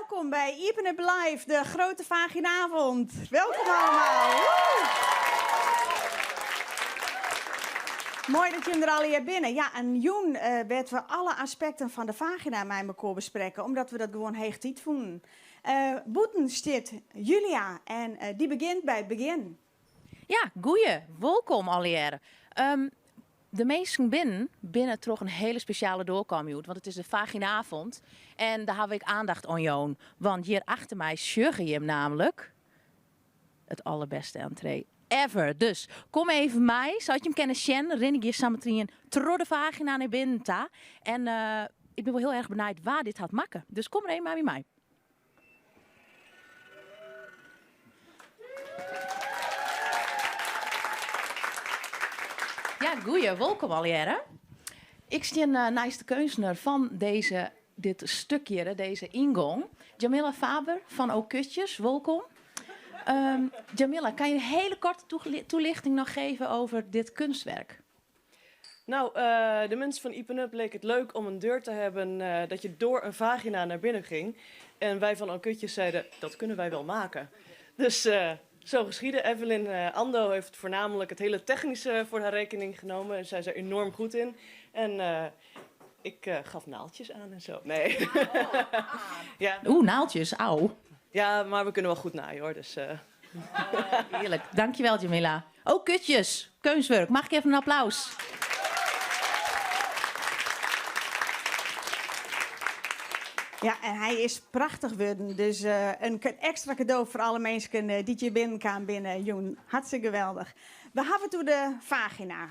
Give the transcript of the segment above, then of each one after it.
Welkom bij Iepen Up Live, de grote vaginavond. Welkom allemaal. Woe! Mooi dat jullie er al hier binnen. Ja, en Joen werden we alle aspecten van de vagina met elkaar bespreken, omdat we dat gewoon heeg tijd voelen. Boeten staat Julia en die begint bij het begin. Ja, goeie. Welkom alweer. De meesten binnen toch een hele speciale doorkomst, want het is de vaginavond. En daar heb ik aandacht aan Joon. Want hier achter mij sjugge je hem namelijk het allerbeste entree ever. Dus kom even mij, zou je hem kennen Sjen, ren ik je samen tro de vagina naar binnen ta. En ik ben wel heel erg benieuwd waar dit gaat maken. Dus kom er even maar bij mij. Ja, goeie. Welkom alweer. Ik sta naast de kunstenaar van dit stukje, deze ingang. Jamila Faber van Okutjes, welkom. Jamila, kan je een hele korte toelichting nog geven over dit kunstwerk? Nou, de mensen van Iepen Up leek het leuk om een deur te hebben dat je door een vagina naar binnen ging. En wij van Okutjes zeiden, dat kunnen wij wel maken. Dus zo geschiedde. Evelyn Ando heeft voornamelijk het hele technische voor haar rekening genomen. En zij is er enorm goed in. En ik gaf naaldjes aan en zo. Nee. Ja. Naaldjes, auw. Ja, maar we kunnen wel goed naaien hoor. Dus, Heerlijk. Dankjewel, Jamila. Kutjes, kunstwerk. Mag ik even een applaus? Ja, en hij is prachtig geworden. Dus een extra cadeau voor alle mensen die je binnen kan binnen. Joen, hartstikke geweldig. We hebben door de vagina.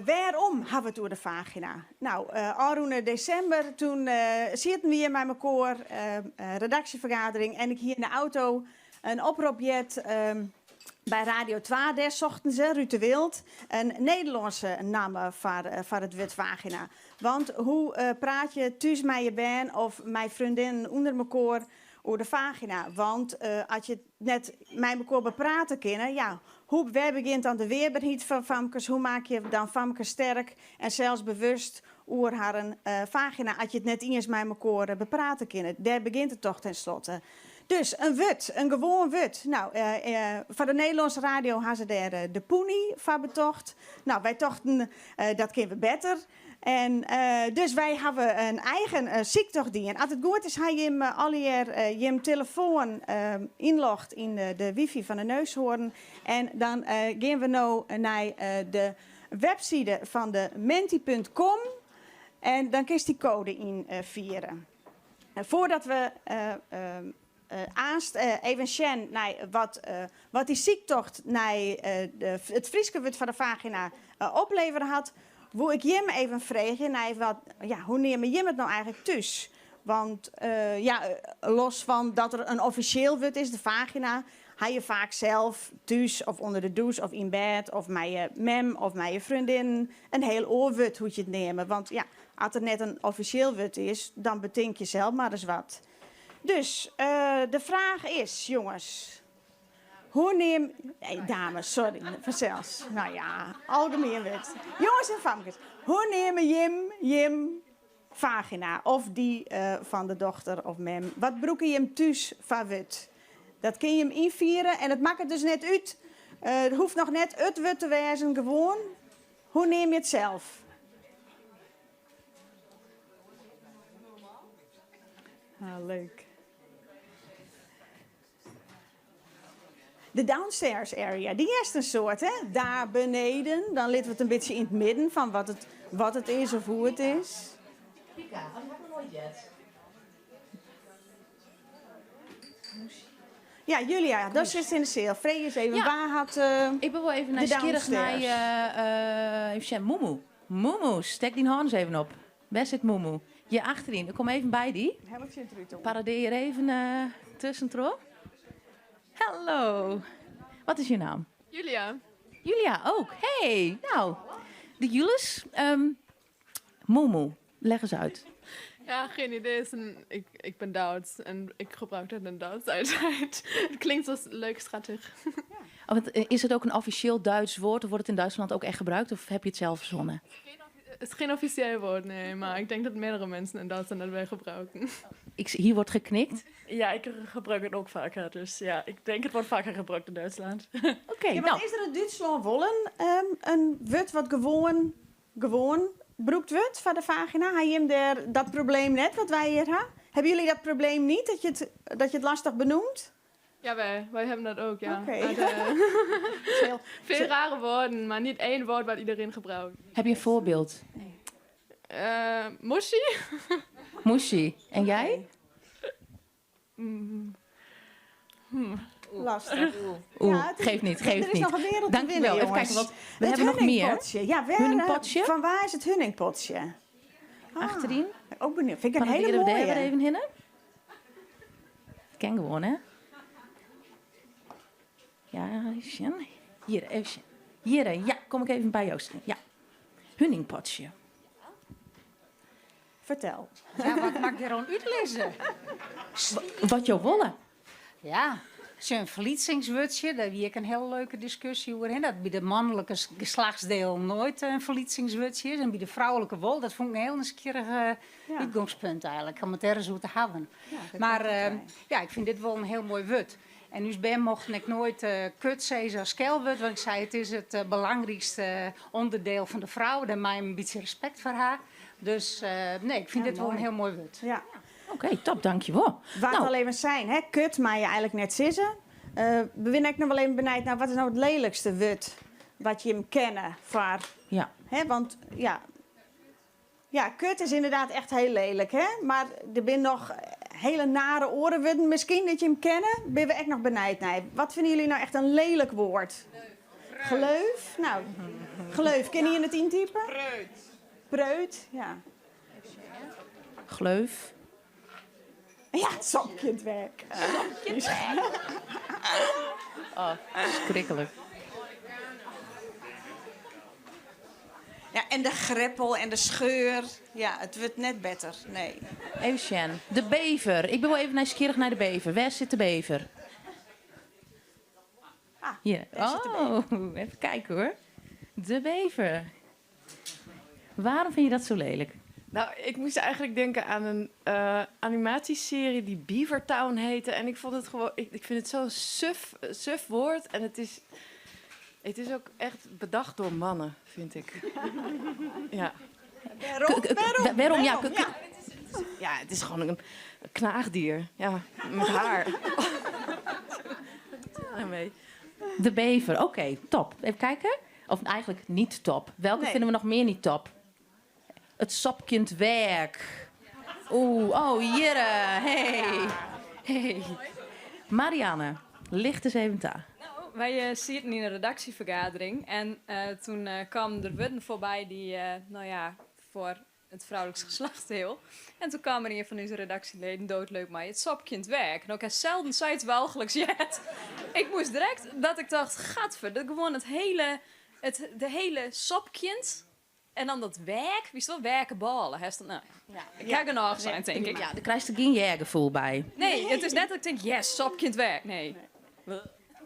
Waarom hebben we het door de vagina? Nou, al in december, toen zitten we hier met elkaar, redactievergadering. En ik hier in de auto een oproepje bij Radio 2. Daar zochten ze, Ruud de Wild, een Nederlandse naam voor het woord vagina. Want hoe praat je thuis met je band of met vriendinnen onder elkaar over de vagina? Want als je net met elkaar bepraten kunnen, ja, waar begint dan de weerbaarheid van famkes? Hoe maak je dan famkes sterk en zelfs bewust over haar vagina als je het net eens met elkaar bepraten kunnen? Daar begint het toch tenslotte. Dus een gewoon wut. Nou, voor de Nederlandse radio hadden ze daar de Poenie van betocht. Nou, wij tochten dat kunnen we beter. En dus wij hebben een eigen ziektochtdien. Als het goed is, hij je je telefoon inlogt in de wifi van de neushoorn. En dan gaan we nou naar de website van de menti.com. En dan kun je die code invieren. Voordat we even Sjen naar wat die ziektocht naar het Frieske woord van de vagina opleveren had, wil ik Jim even vragen naar hoe neem je het nou eigenlijk thuis? Want los van dat er een officieel woord is, de vagina, ga je vaak zelf thuis of onder de douche of in bed of met je mem of met je vriendin een heel oorwoord hoe je het nemen. Want ja, als er net een officieel woord is, dan bedenk je zelf maar eens wat. Dus de vraag is, jongens, hoe neem... Nee, dames, sorry, vanzelfs. Nou ja, algemeen wet. Jongens en famkes, hoe nemen Jim vagina of die van de dochter of mem? Wat broeken je hem thuis van wut? Dat kun je hem invieren en het maakt het dus net uit. Het hoeft nog net uit wut te wezen, gewoon. Hoe neem je het zelf? Ah, leuk. De downstairs area, die is een soort, hè? Daar beneden, dan litten we het een beetje in het midden van wat het is of hoe het is. Pika, dat heb ik nog nooit yet. Ja, Julia, dat is in de sale. Vrees eens even, waar had ik ben wel even nieuwsgierig naar even Moemoe. Moemoe, stek die hand eens even op. Waar zit Moemoe? Hier achterin, ik kom even bij die. Paradeer even tussendoor. Hallo. Wat is je naam? Julia. Julia ook. Hey, nou. De Julis. Moemoe, leg eens uit. Ja, geen idee. Ik ben Duits en ik gebruik dat in Duits altijd. Het klinkt zo leuk schattig. Is het ook een officieel Duits woord of wordt het in Duitsland ook echt gebruikt of heb je het zelf verzonnen? Het is geen officieel woord, nee. Maar ik denk dat meerdere mensen in Duitsland dat wel gebruiken. Hier wordt geknikt. Ja, ik gebruik het ook vaker. Dus ja, ik denk het wordt vaker gebruikt in Duitsland. Oké, Ja, maar nou. is er in Duitsland wollen een wut wat gewoon broekt wordt van de vagina? Heb je hem dat probleem net wat wij hier hebben? Hebben jullie dat probleem niet, dat je het lastig benoemt? Ja, wij hebben dat ook, ja. Oké. Maar, veel rare woorden, maar niet één woord wat iedereen gebruikt. Heb je een voorbeeld? Moshi? Moesie. En jij? Lastig. Oeh, Ja, het is- geeft niet, Er geeft is niet. nog een wereld te winnen, Dankjewel. Even jongens. kijken, wat we Het hebben nog meer. hunningpotje. Ja, Hunningpotje? Van waar is het hunningpotje? Achterin. Ook benieuwd. Vind ik een hele Paraderen we mooie. daar even in? Ken gewoon, hè? Ja, even. Hier, even. Hier, ja, kom ik even bij jou staan. Ja. Hunningpotje. Vertel. Ja, wat mag ik erom uitlezen? Wat jou willen. Ja, zo'n verliesingswutje, daar wie ik een hele leuke discussie over. Hè. Dat bij de mannelijke geslachtsdeel nooit een verliesingswutje is. En bij de vrouwelijke wol, dat vond ik een heel nieuwsgierig uitgangspunt eigenlijk. Om het ergens over te hebben. Maar ja, ik vind dit wel een heel mooi wut. En dus ben mocht ik nooit kut zeggen als kelwut, want ik zei het is het belangrijkste onderdeel van de vrouw. Daar maak ik een beetje respect voor haar. Dus nee, ik vind dit wel een heel mooi wut. Ja. Oké, top, dankjewel. Waar het Nou, al even zijn, hè? Kut, maar je eigenlijk net zissen. We winnen ik nog wel even benijd naar wat is nou het lelijkste wut wat je hem kennen voor. ja. Hè? Want ja, kut is inderdaad echt heel lelijk, hè? Maar er zijn nog hele nare orenwutten misschien dat je hem kennen. Ben we echt nog benijd naar. Wat vinden jullie nou echt een lelijk woord? Gleuf. Nou, gleuf. Ken je het intypen? Preut, ja. Gleuf. Ja, sopkindwerk. Oh, schrikkelijk. Ja, en de greppel en de scheur. Ja, het wordt net beter. Nee. Even Sjen. De bever. Ik ben wel even nieuwsgierig naar de bever. Waar zit de bever? Ah, Hier. daar zit de Oh, even kijken hoor. De bever. Waarom vind je dat zo lelijk? Nou, ik moest eigenlijk denken aan een animatieserie die Beavertown heette. En ik vond het gewoon, ik vind het zo'n suf woord. En het is ook echt bedacht door mannen, vind ik. Ja. Waarom? Ja, Ja, het is gewoon een knaagdier. Ja, met haar. Daarmee. de bever. Oké, top. Even kijken. Of eigenlijk niet top. Welke Nee. vinden we nog meer niet top? Het sopkindwerk. Oeh, oh, Jere. Hey. Hey. Marianne, licht eens even daar. Wij zitten in een redactievergadering en toen kwamen er woorden voorbij die, voor het vrouwelijks geslacht heel. En toen kwam er een van onze redactieleden doodleuk mij het sopkindwerk. En ook hij zelden zei het walgelijks jet. Ik moest direct dat ik dacht, gadver, dat gewoon de hele sopkind en dan dat werk, wie is wel werken ballen. Nou, ik ga er nog zijn, denk ik. Ja, daar krijg je geen jaargevoel bij. Nee, het is net dat ik denk, yes, sopkindwerk. Nee.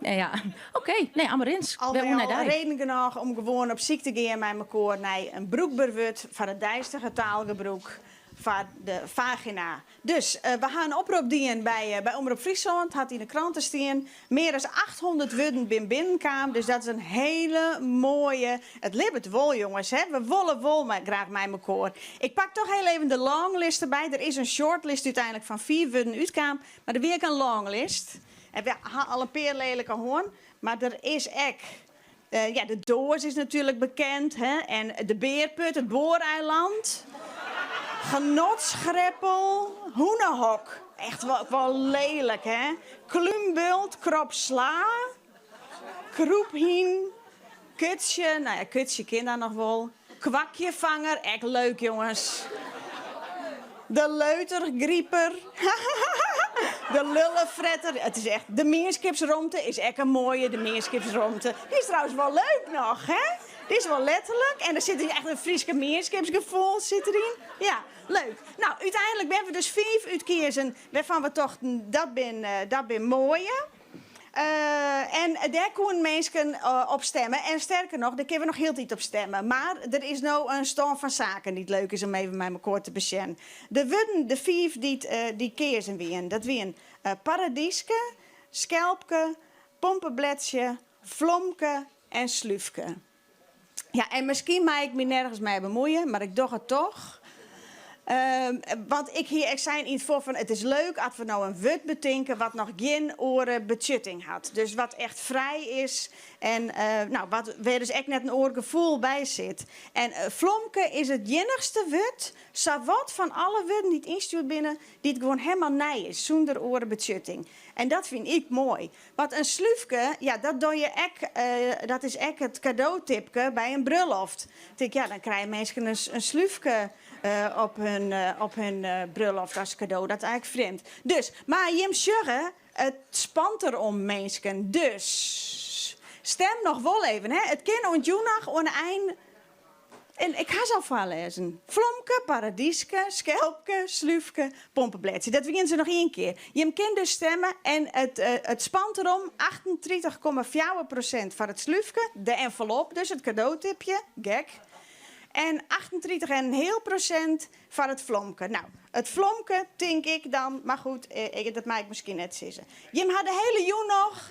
Ja. Oké, nee, Amarins. Al Wel bij naar al daar. reden genoeg om gewoon op ziek te gaan met elkaar naar een broekberwut van het dijstige taalgebroek van de vagina. Dus we gaan een oproep doen bij Omroep Friesland. Had in de kranten staan. Meer dan 800 woorden binnenkwamen. Dus dat is een hele mooie. Het libbet wol, jongens. Hè? We wollen wol maar graag met elkaar. Ik pak toch heel even de longlist erbij. Er is een shortlist uiteindelijk van 4 woorden uitkwam. Maar er weer een longlist. En we hebben al een peer lelijke hoorn. Maar er is echt. Ja, de Doors is natuurlijk bekend. Hè? En de Beerput, het Booreiland. Genotsgreppel. Hoenenhok. Echt wel lelijk, hè? Klumbult, kropsla. Kroephien. Kutsje. Nou ja, kutsje ken daar nog wel. Kwakjevanger. Echt leuk, jongens. De leutergrieper. De lullenfretter. Het is echt. De meerskipsromte is echt een mooie. De meerskipsromte. Die is trouwens wel leuk nog, hè? Die is wel letterlijk. En er zit echt een Frieske meerskipsgevoel zit erin. Ja, leuk. Nou, uiteindelijk ben we dus 5 uitkiezen waarvan we toch dat ben mooie. En daar kunnen mensen op stemmen. En sterker nog, daar kunnen we nog heel tijd op stemmen. Maar er is nou een stand van zaken die het leuk is om even met elkaar te besjen. Er worden de 5 die keersen weer. Dat weer Paradieske, Schelpke, Pompenbletje, Vlomke en Slufke. Ja, en misschien mag ik me nergens mee bemoeien, maar ik doe het toch. Want ik zei iets voor van het is leuk als we nou een woord bedenken wat nog geen oren betjutting had. Dus wat echt vrij is en waar dus echt net een oorgevoel bij zit. En Vlomke is het enigste woord, zowat van alle woorden die het instuurt binnen, die het gewoon helemaal nij is, zonder oren betjutting. En dat vind ik mooi. Want een slufke, ja, dat doe je dat is echt het cadeautipje bij een bruiloft. Dan krijgen mensen een slufke op hun bruiloft als cadeau. Dat is eigenlijk vreemd. Dus, maar je zeggen, het spant erom mensen. Dus, stem nog wel even. Hè? Het kind ontjoenag aan het eind. En ik ga zo voorlezen. Vlomke, Paradieske, Schelpke, Slufke, Pompenbletje. Dat beginnen ze nog 1 keer. Je kunt dus stemmen en het spant erom 38,4% van het Slufke. De envelop, dus het cadeautipje. Gek. En 38,5% van het Vlomke. Nou, het Vlomke, denk ik dan, maar goed, dat maak ik misschien net zeggen. Je had de hele joen nog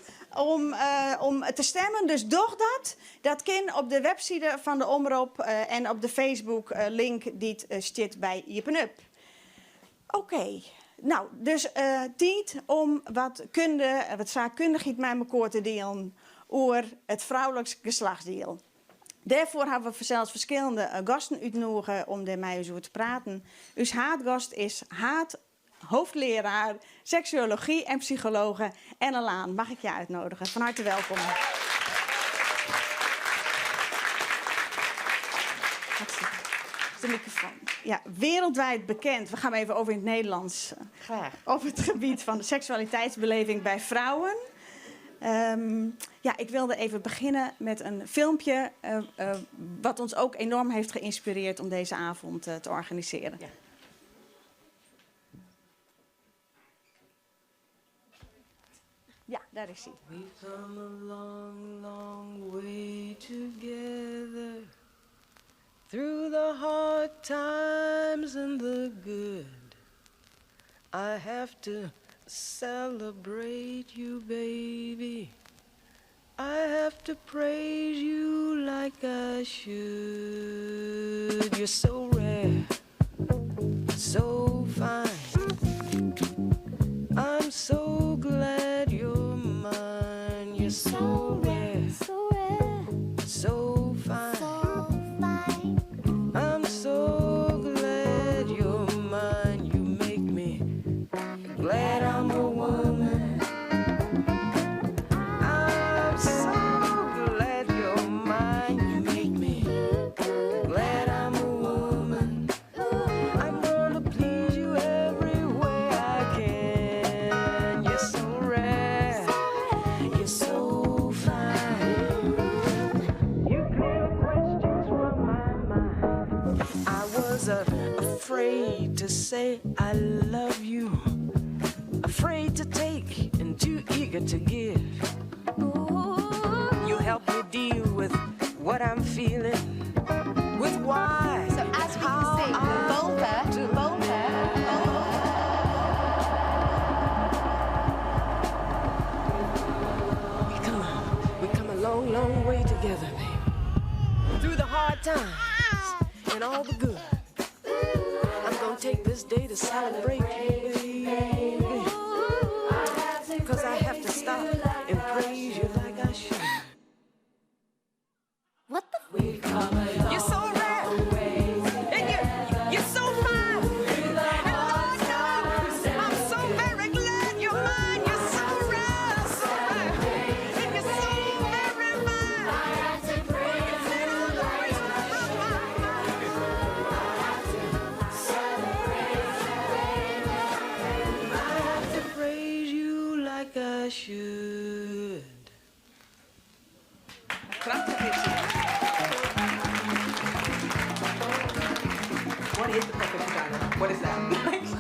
om te stemmen, dus doe dat. Dat kan op de website van de Omroep en op de Facebook link die het staat bij Iepen-up. Oké. Nou, dus tijd om wat zaakkundigheid met elkaar te delen over het vrouwelijk geslachtsdeel. Daarvoor hebben we zelfs verschillende gasten uitnodigen om daarmee over te praten. Uw haatgast is hoofdleraar seksuologie en psychologe Enne Laan. Mag ik je uitnodigen? Van harte welkom. De microfoon. Ja, wereldwijd bekend. We gaan even over in het Nederlands. Graag. Over het gebied van de seksualiteitsbeleving bij vrouwen. Ik wilde even beginnen met een filmpje wat ons ook enorm heeft geïnspireerd om deze avond te organiseren. Ja. Ja, daar is hij. We've come a long, long way together, through the hard times and the good. I have to celebrate you, baby. I have to praise you like I should. You're so rare, so fine. I'm so glad you're mine. You're so rare, so fine. I'm so glad you're mine. You make me glad I'm a woman. I'm so glad you're mine. You make me glad I'm a woman. I'm gonna please you every way I can. You're so rare, you're so fine. You clear questions from my mind. I was afraid to say I love you, afraid to take and too eager to give. You help me deal with what I'm feeling, with why. So as we can see, vulva. We come a long, long way together, baby. Through the hard times and all the good. I'm gonna take this day to celebrate you, baby. 'Cause I have to stop and praise you like I should. What the? You're so rare, and you're so fine. And Lord knows, I'm so very glad you're mine. You're so rare, so rare, and you're so very fine. I have to praise you like I should. Prachtig is het. What is the perfect vagina? What is that?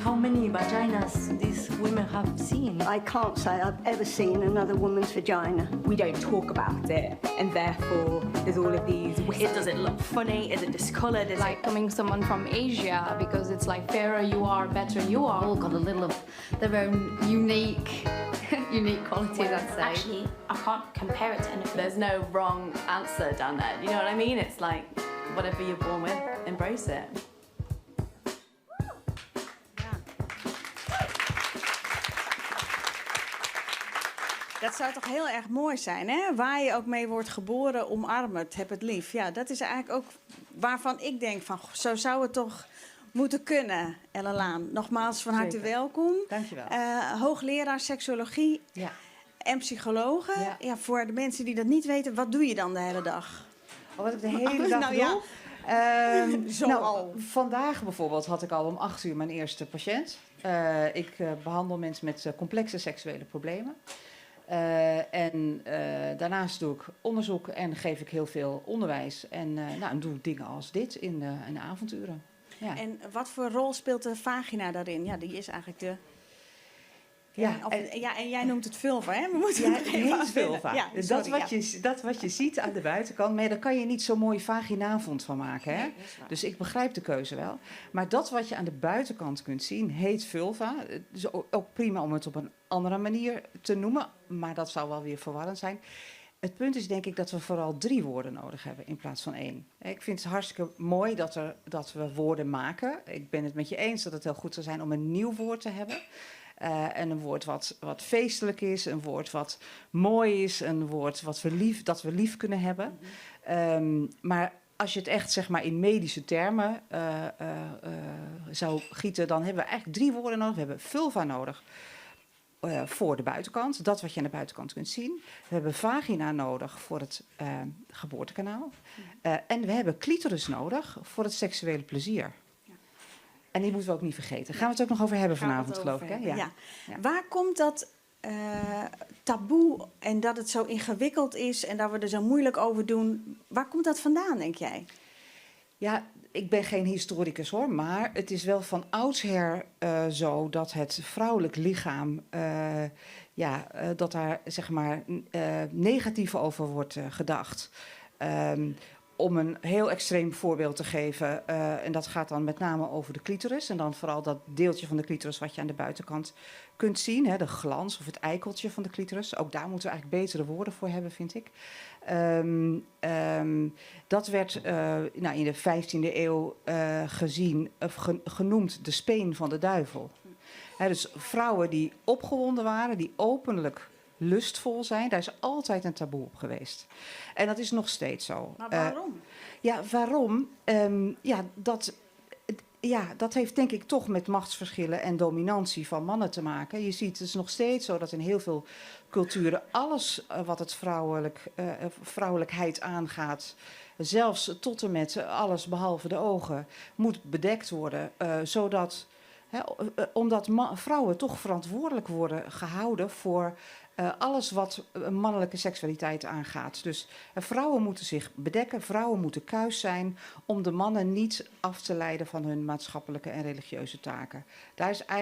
How many vaginas this women have seen. I can't say I've ever seen another woman's vagina. We don't talk about it, and therefore there's all of these. Does it look funny? Is it discolored? Is Like coming someone from Asia, because it's like fairer you are, better you are. All got a little of their own unique qualities, I'd say. Actually, I can't compare it to anything. There's no wrong answer down there. You know what I mean? It's like whatever you're born with, embrace it. Dat zou toch heel erg mooi zijn, hè? Waar je ook mee wordt geboren, omarm het, heb het lief. Ja, dat is eigenlijk ook waarvan ik denk van, goh, zo zou het toch moeten kunnen, Ellen Laan. Nogmaals, van harte welkom. Dankjewel. Hoogleraar seksuologie en psychologe. Ja, voor de mensen die dat niet weten, wat doe je dan de hele dag? Wat ik de hele dag doe? Vandaag bijvoorbeeld had ik al om 8 uur mijn eerste patiënt. Ik behandel mensen met complexe seksuele problemen. Daarnaast doe ik onderzoek en geef ik heel veel onderwijs. En doe ik dingen als dit in de avonduren. Ja. En wat voor rol speelt de vagina daarin? Ja, die is eigenlijk de... En jij noemt het vulva, hè? We moeten het heet vulva. Ja, dat wat je ziet aan de buitenkant, maar daar kan je niet zo'n mooie vaginavond van maken. Hè? Dus ik begrijp de keuze wel. Maar dat wat je aan de buitenkant kunt zien, heet vulva. Het is ook prima om het op een andere manier te noemen, maar dat zou wel weer verwarrend zijn. Het punt is denk ik dat we vooral 3 woorden nodig hebben in plaats van 1. Ik vind het hartstikke mooi dat we woorden maken. Ik ben het met je eens dat het heel goed zou zijn om een nieuw woord te hebben. En een woord wat feestelijk is, een woord wat mooi is, een woord dat we lief kunnen hebben. Maar als je het echt zeg maar in medische termen zou gieten, dan hebben we eigenlijk 3 woorden nodig. We hebben vulva nodig voor de buitenkant, dat wat je aan de buitenkant kunt zien. We hebben vagina nodig voor het geboortekanaal. En we hebben clitoris nodig voor het seksuele plezier. En die moeten we ook niet vergeten. Gaan we het ook nog over hebben vanavond, geloof ik. Hè? Ja. Waar komt dat taboe en dat het zo ingewikkeld is en dat we er zo moeilijk over doen, waar komt dat vandaan, denk jij? Ja, ik ben geen historicus hoor, maar het is wel van oudsher zo dat het vrouwelijk lichaam, dat daar zeg maar negatief over wordt gedacht. Om een heel extreem voorbeeld te geven, en dat gaat dan met name over de clitoris. En dan vooral dat deeltje van de clitoris wat je aan de buitenkant kunt zien. Hè, de glans of het eikeltje van de clitoris. Ook daar moeten we eigenlijk betere woorden voor hebben, vind ik. Dat werd in de 15e eeuw genoemd de speen van de duivel. Dus vrouwen die opgewonden waren, die openlijk lustvol zijn, daar is altijd een taboe op geweest. En dat is nog steeds zo. Maar waarom? Waarom? Dat heeft denk ik toch met machtsverschillen en dominantie van mannen te maken. Je ziet, het is nog steeds zo dat in heel veel culturen alles wat het vrouwelijkheid aangaat, zelfs tot en met alles behalve de ogen, moet bedekt worden, zodat... omdat vrouwen toch verantwoordelijk worden gehouden voor alles wat mannelijke seksualiteit aangaat. Dus vrouwen moeten zich bedekken, vrouwen moeten kuis zijn om de mannen niet af te leiden van hun maatschappelijke en religieuze taken.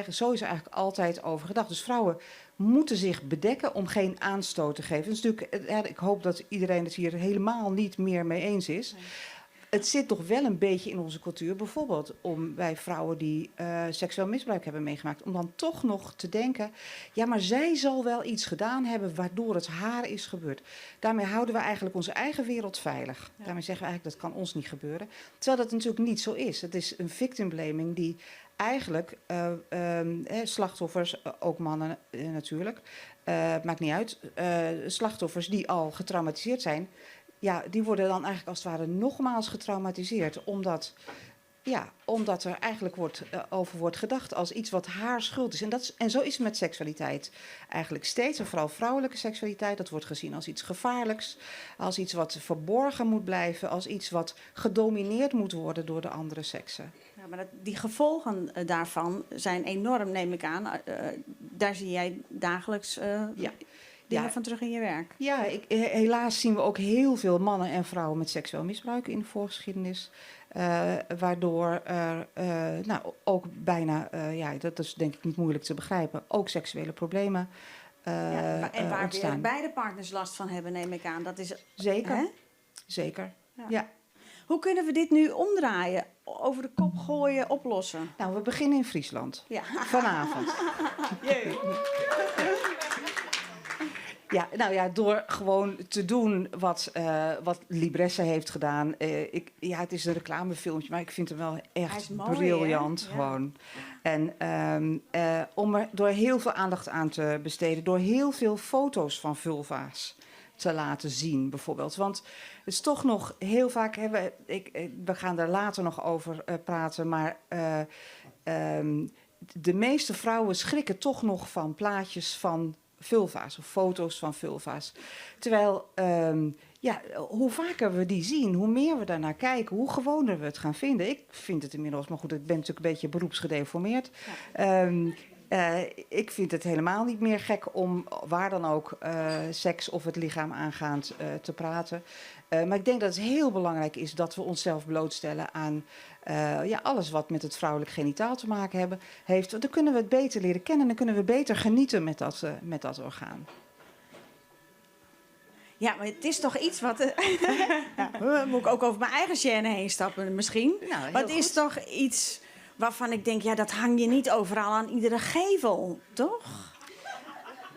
Zo is er eigenlijk altijd over gedacht. Dus vrouwen moeten zich bedekken om geen aanstoot te geven. Dus natuurlijk, ik hoop dat iedereen het hier helemaal niet meer mee eens is. Nee. Het zit toch wel een beetje in onze cultuur, bijvoorbeeld bij vrouwen die seksueel misbruik hebben meegemaakt, om dan toch nog te denken, ja, maar zij zal wel iets gedaan hebben waardoor het haar is gebeurd. Daarmee houden we eigenlijk onze eigen wereld veilig. Ja. Daarmee zeggen we eigenlijk, dat kan ons niet gebeuren. Terwijl dat natuurlijk niet zo is. Het is een victim blaming die eigenlijk slachtoffers, ook mannen natuurlijk, maakt niet uit, slachtoffers die al getraumatiseerd zijn, ja, die worden dan eigenlijk als het ware nogmaals getraumatiseerd. Omdat er eigenlijk over wordt gedacht als iets wat haar schuld is. En zo is het met seksualiteit eigenlijk steeds. En vooral vrouwelijke seksualiteit, dat wordt gezien als iets gevaarlijks. Als iets wat verborgen moet blijven. Als iets wat gedomineerd moet worden door de andere seksen. Ja, maar die gevolgen daarvan zijn enorm, neem ik aan. Daar zie jij dagelijks... dingen van terug in je werk. Ja, helaas zien we ook heel veel mannen en vrouwen met seksueel misbruik in de voorgeschiedenis. Waardoor er ook bijna, dat is denk ik niet moeilijk te begrijpen, ook seksuele problemen en waar ontstaan. weer beide partners last van hebben, neem ik aan. Dat is, Zeker, hè? zeker. Ja. Ja. Hoe kunnen we dit nu omdraaien, over de kop gooien, oplossen? Nou, we beginnen in Friesland. Ja. Vanavond. Ja, nou ja, door gewoon te doen wat Libresse heeft gedaan. Het is een reclamefilmpje, maar ik vind hem wel echt mooi, briljant. hè? Gewoon. En om er door heel veel aandacht aan te besteden, door heel veel foto's van vulva's te laten zien, bijvoorbeeld. Want het is toch nog heel vaak, we gaan daar later nog over praten, maar de meeste vrouwen schrikken toch nog van plaatjes van vulva's of foto's van vulva's. Terwijl, hoe vaker we die zien, hoe meer we daarnaar kijken, hoe gewoner we het gaan vinden. Ik vind het inmiddels, maar goed, ik ben natuurlijk een beetje beroepsgedeformeerd. Ja. Ik vind het helemaal niet meer gek om waar dan ook seks of het lichaam aangaand te praten. Maar ik denk dat het heel belangrijk is dat we onszelf blootstellen aan alles wat met het vrouwelijk genitaal te maken heeft. Dan kunnen we het beter leren kennen en dan kunnen we beter genieten met dat orgaan. Ja, maar het is toch iets wat... moet ik ook over mijn eigen gêne heen stappen misschien. Nou, maar het is toch iets waarvan ik denk, dat hang je niet overal aan iedere gevel, toch?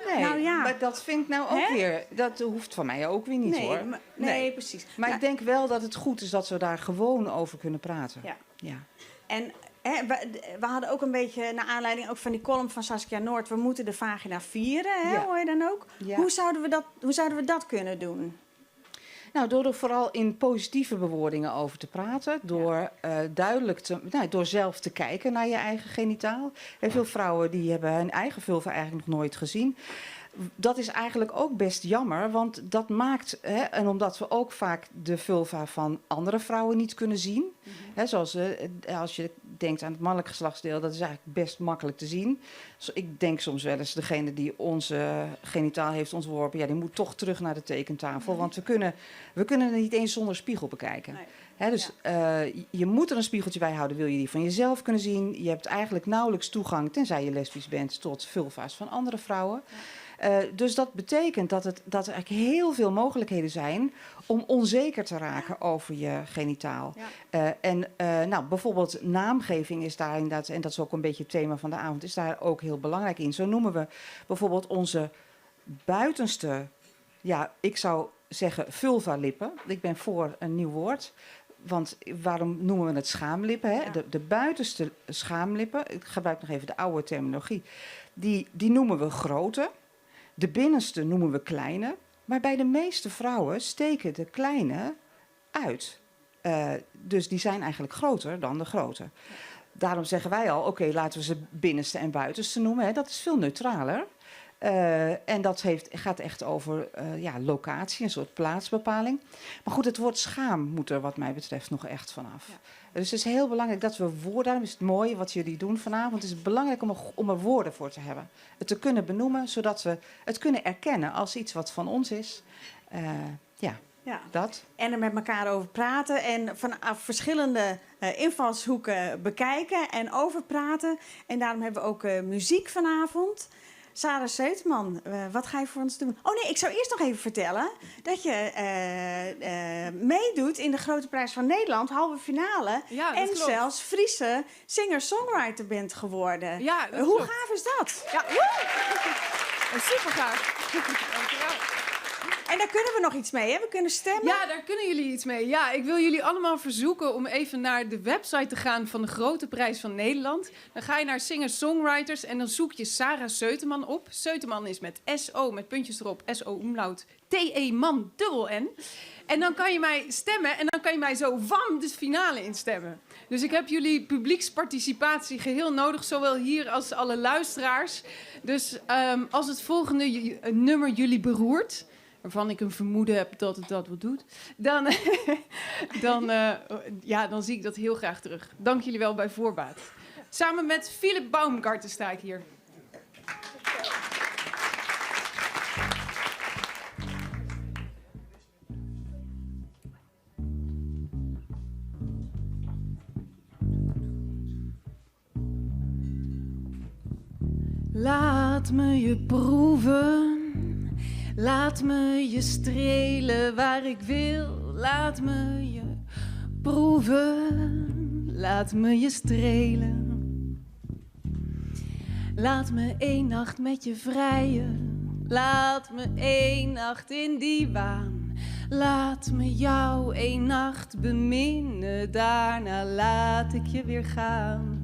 Nee, nou, ja. Maar dat vind ik nou ook weer... Dat hoeft van mij ook weer niet, hoor. Nee, precies. Maar ik denk wel dat het goed is dat we daar gewoon over kunnen praten. Ja. En we hadden ook een beetje, naar aanleiding ook van die column van Saskia Noord, we moeten de vagina vieren, hoor je dan ook? Ja. Hoe zouden we dat kunnen doen? Nou, door er vooral in positieve bewoordingen over te praten. Door door zelf te kijken naar je eigen genitaal. En veel vrouwen die hebben hun eigen vulva eigenlijk nog nooit gezien. Dat is eigenlijk ook best jammer, want dat maakt... en omdat we ook vaak de vulva van andere vrouwen niet kunnen zien. Mm-hmm. Zoals als je denkt aan het mannelijk geslachtsdeel, dat is eigenlijk best makkelijk te zien. Dus ik denk soms wel eens, degene die onze genitaal heeft ontworpen, die moet toch terug naar de tekentafel. Want we kunnen het niet eens zonder spiegel bekijken. Nee. Dus je moet er een spiegeltje bij houden, wil je die van jezelf kunnen zien. Je hebt eigenlijk nauwelijks toegang, tenzij je lesbisch bent, tot vulva's van andere vrouwen. Ja. Dus dat betekent dat er eigenlijk heel veel mogelijkheden zijn om onzeker te raken over je genitaal. Ja. Bijvoorbeeld naamgeving is daar inderdaad, en dat is ook een beetje het thema van de avond, is daar ook heel belangrijk in. Zo noemen we bijvoorbeeld onze buitenste, ik zou zeggen vulva-lippen. Ik ben voor een nieuw woord. Want waarom noemen we het schaamlippen? Hè? Ja. De buitenste schaamlippen, ik gebruik nog even de oude terminologie, die noemen we grote. De binnenste noemen we kleine. Maar bij de meeste vrouwen steken de kleine uit. Dus die zijn eigenlijk groter dan de grote. Daarom zeggen wij al, oké, laten we ze binnenste en buitenste noemen. Hè. Dat is veel neutraler. En dat gaat echt over locatie, een soort plaatsbepaling. Maar goed, het woord schaam moet er wat mij betreft nog echt vanaf. Ja. Dus het is heel belangrijk dat we woorden... Daarom is het mooi wat jullie doen vanavond. Het is belangrijk om er woorden voor te hebben. Het te kunnen benoemen, zodat we het kunnen erkennen als iets wat van ons is. Dat. En er met elkaar over praten en vanaf verschillende invalshoeken bekijken en over praten. En daarom hebben we ook muziek vanavond. Sarah Seuteman, wat ga je voor ons doen? Oh nee, ik zou eerst nog even vertellen dat je meedoet in de Grote Prijs van Nederland, halve finale. Ja, en klopt. zelfs Friese singer-songwriter bent geworden. Ja, hoe klopt. gaaf is dat? Ja, super gaaf. Dankjewel. En daar kunnen we nog iets mee, hè? We kunnen stemmen. Ja, daar kunnen jullie iets mee. Ja, ik wil jullie allemaal verzoeken om even naar de website te gaan van de Grote Prijs van Nederland. Dan ga je naar singer-songwriters en dan zoek je Sarah Seuteman op. Seuteman is met S-O, met puntjes erop, S-O-umlaut, T-E-man, dubbel N. En dan kan je mij stemmen en dan kan je mij zo de finale instemmen. Dus ik heb jullie publieksparticipatie geheel nodig, zowel hier als alle luisteraars. Dus als het volgende nummer jullie beroert, waarvan ik een vermoeden heb dat het dat wel doet, dan zie ik dat heel graag terug. Dank jullie wel bij voorbaat. Samen met Philip Baumgarten sta ik hier. Laat me je proeven. Laat me je strelen waar ik wil. Laat me je proeven. Laat me je strelen. Laat me 1 nacht met je vrijen. Laat me 1 nacht in die waan. Laat me jou 1 nacht beminnen. Daarna laat ik je weer gaan.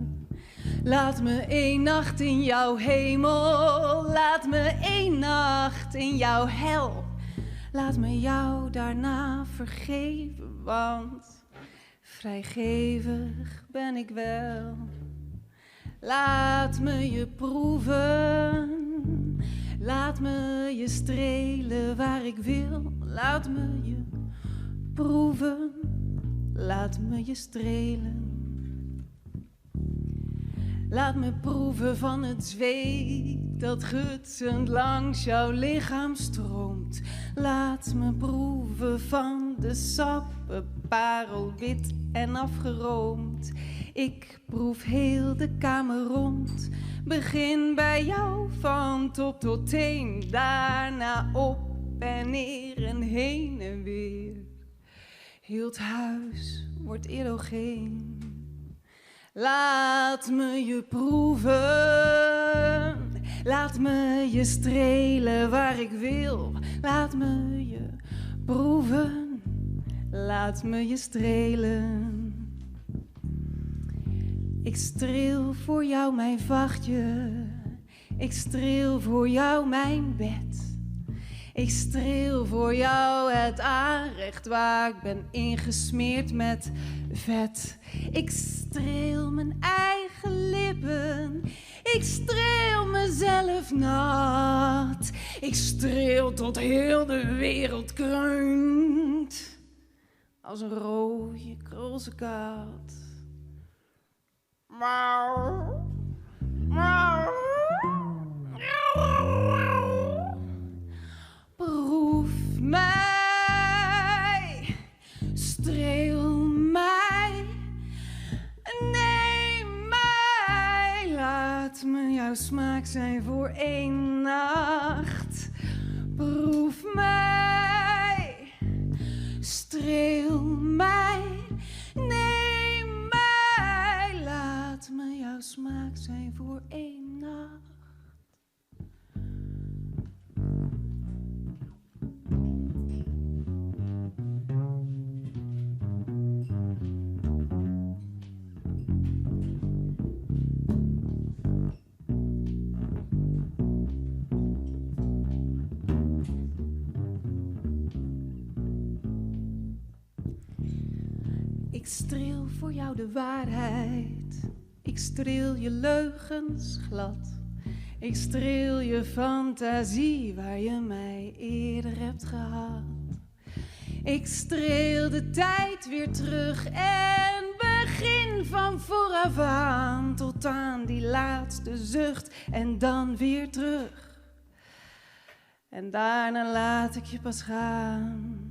Laat me 1 nacht in jouw hemel. Laat me 1 nacht in jouw hel. Laat me jou daarna vergeven, want vrijgevig ben ik wel. Laat me je proeven. Laat me je strelen waar ik wil. Laat me je proeven. Laat me je strelen. Laat me proeven van het zweet dat gutsend langs jouw lichaam stroomt. Laat me proeven van de sappen, parelwit en afgeroomd. Ik proef heel de kamer rond. Begin bij jou van top tot teen. Daarna op en neer en heen en weer. Heel het huis wordt erogeen. Laat me je proeven. Laat me je strelen waar ik wil. Laat me je proeven. Laat me je strelen. Ik streel voor jou mijn vachtje. Ik streel voor jou mijn bed. Ik streel voor jou het aanrecht waar ik ben ingesmeerd met vet. Ik streel mijn eigen lippen. Ik streel mezelf nat. Ik streel tot heel de wereld kreunt. Als een rode krolse kat. Mauw. Mauw. Proef mij, streel mij, neem mij. Laat me jouw smaak zijn voor 1 nacht. Proef mij, streel mij, neem mij. Laat me jouw smaak zijn voor 1 nacht. Ik streel voor jou de waarheid. Ik streel je leugens glad. Ik streel je fantasie waar je mij eerder hebt gehad. Ik streel de tijd weer terug en begin van vooraf aan tot aan die laatste zucht en dan weer terug. En daarna laat ik je pas gaan.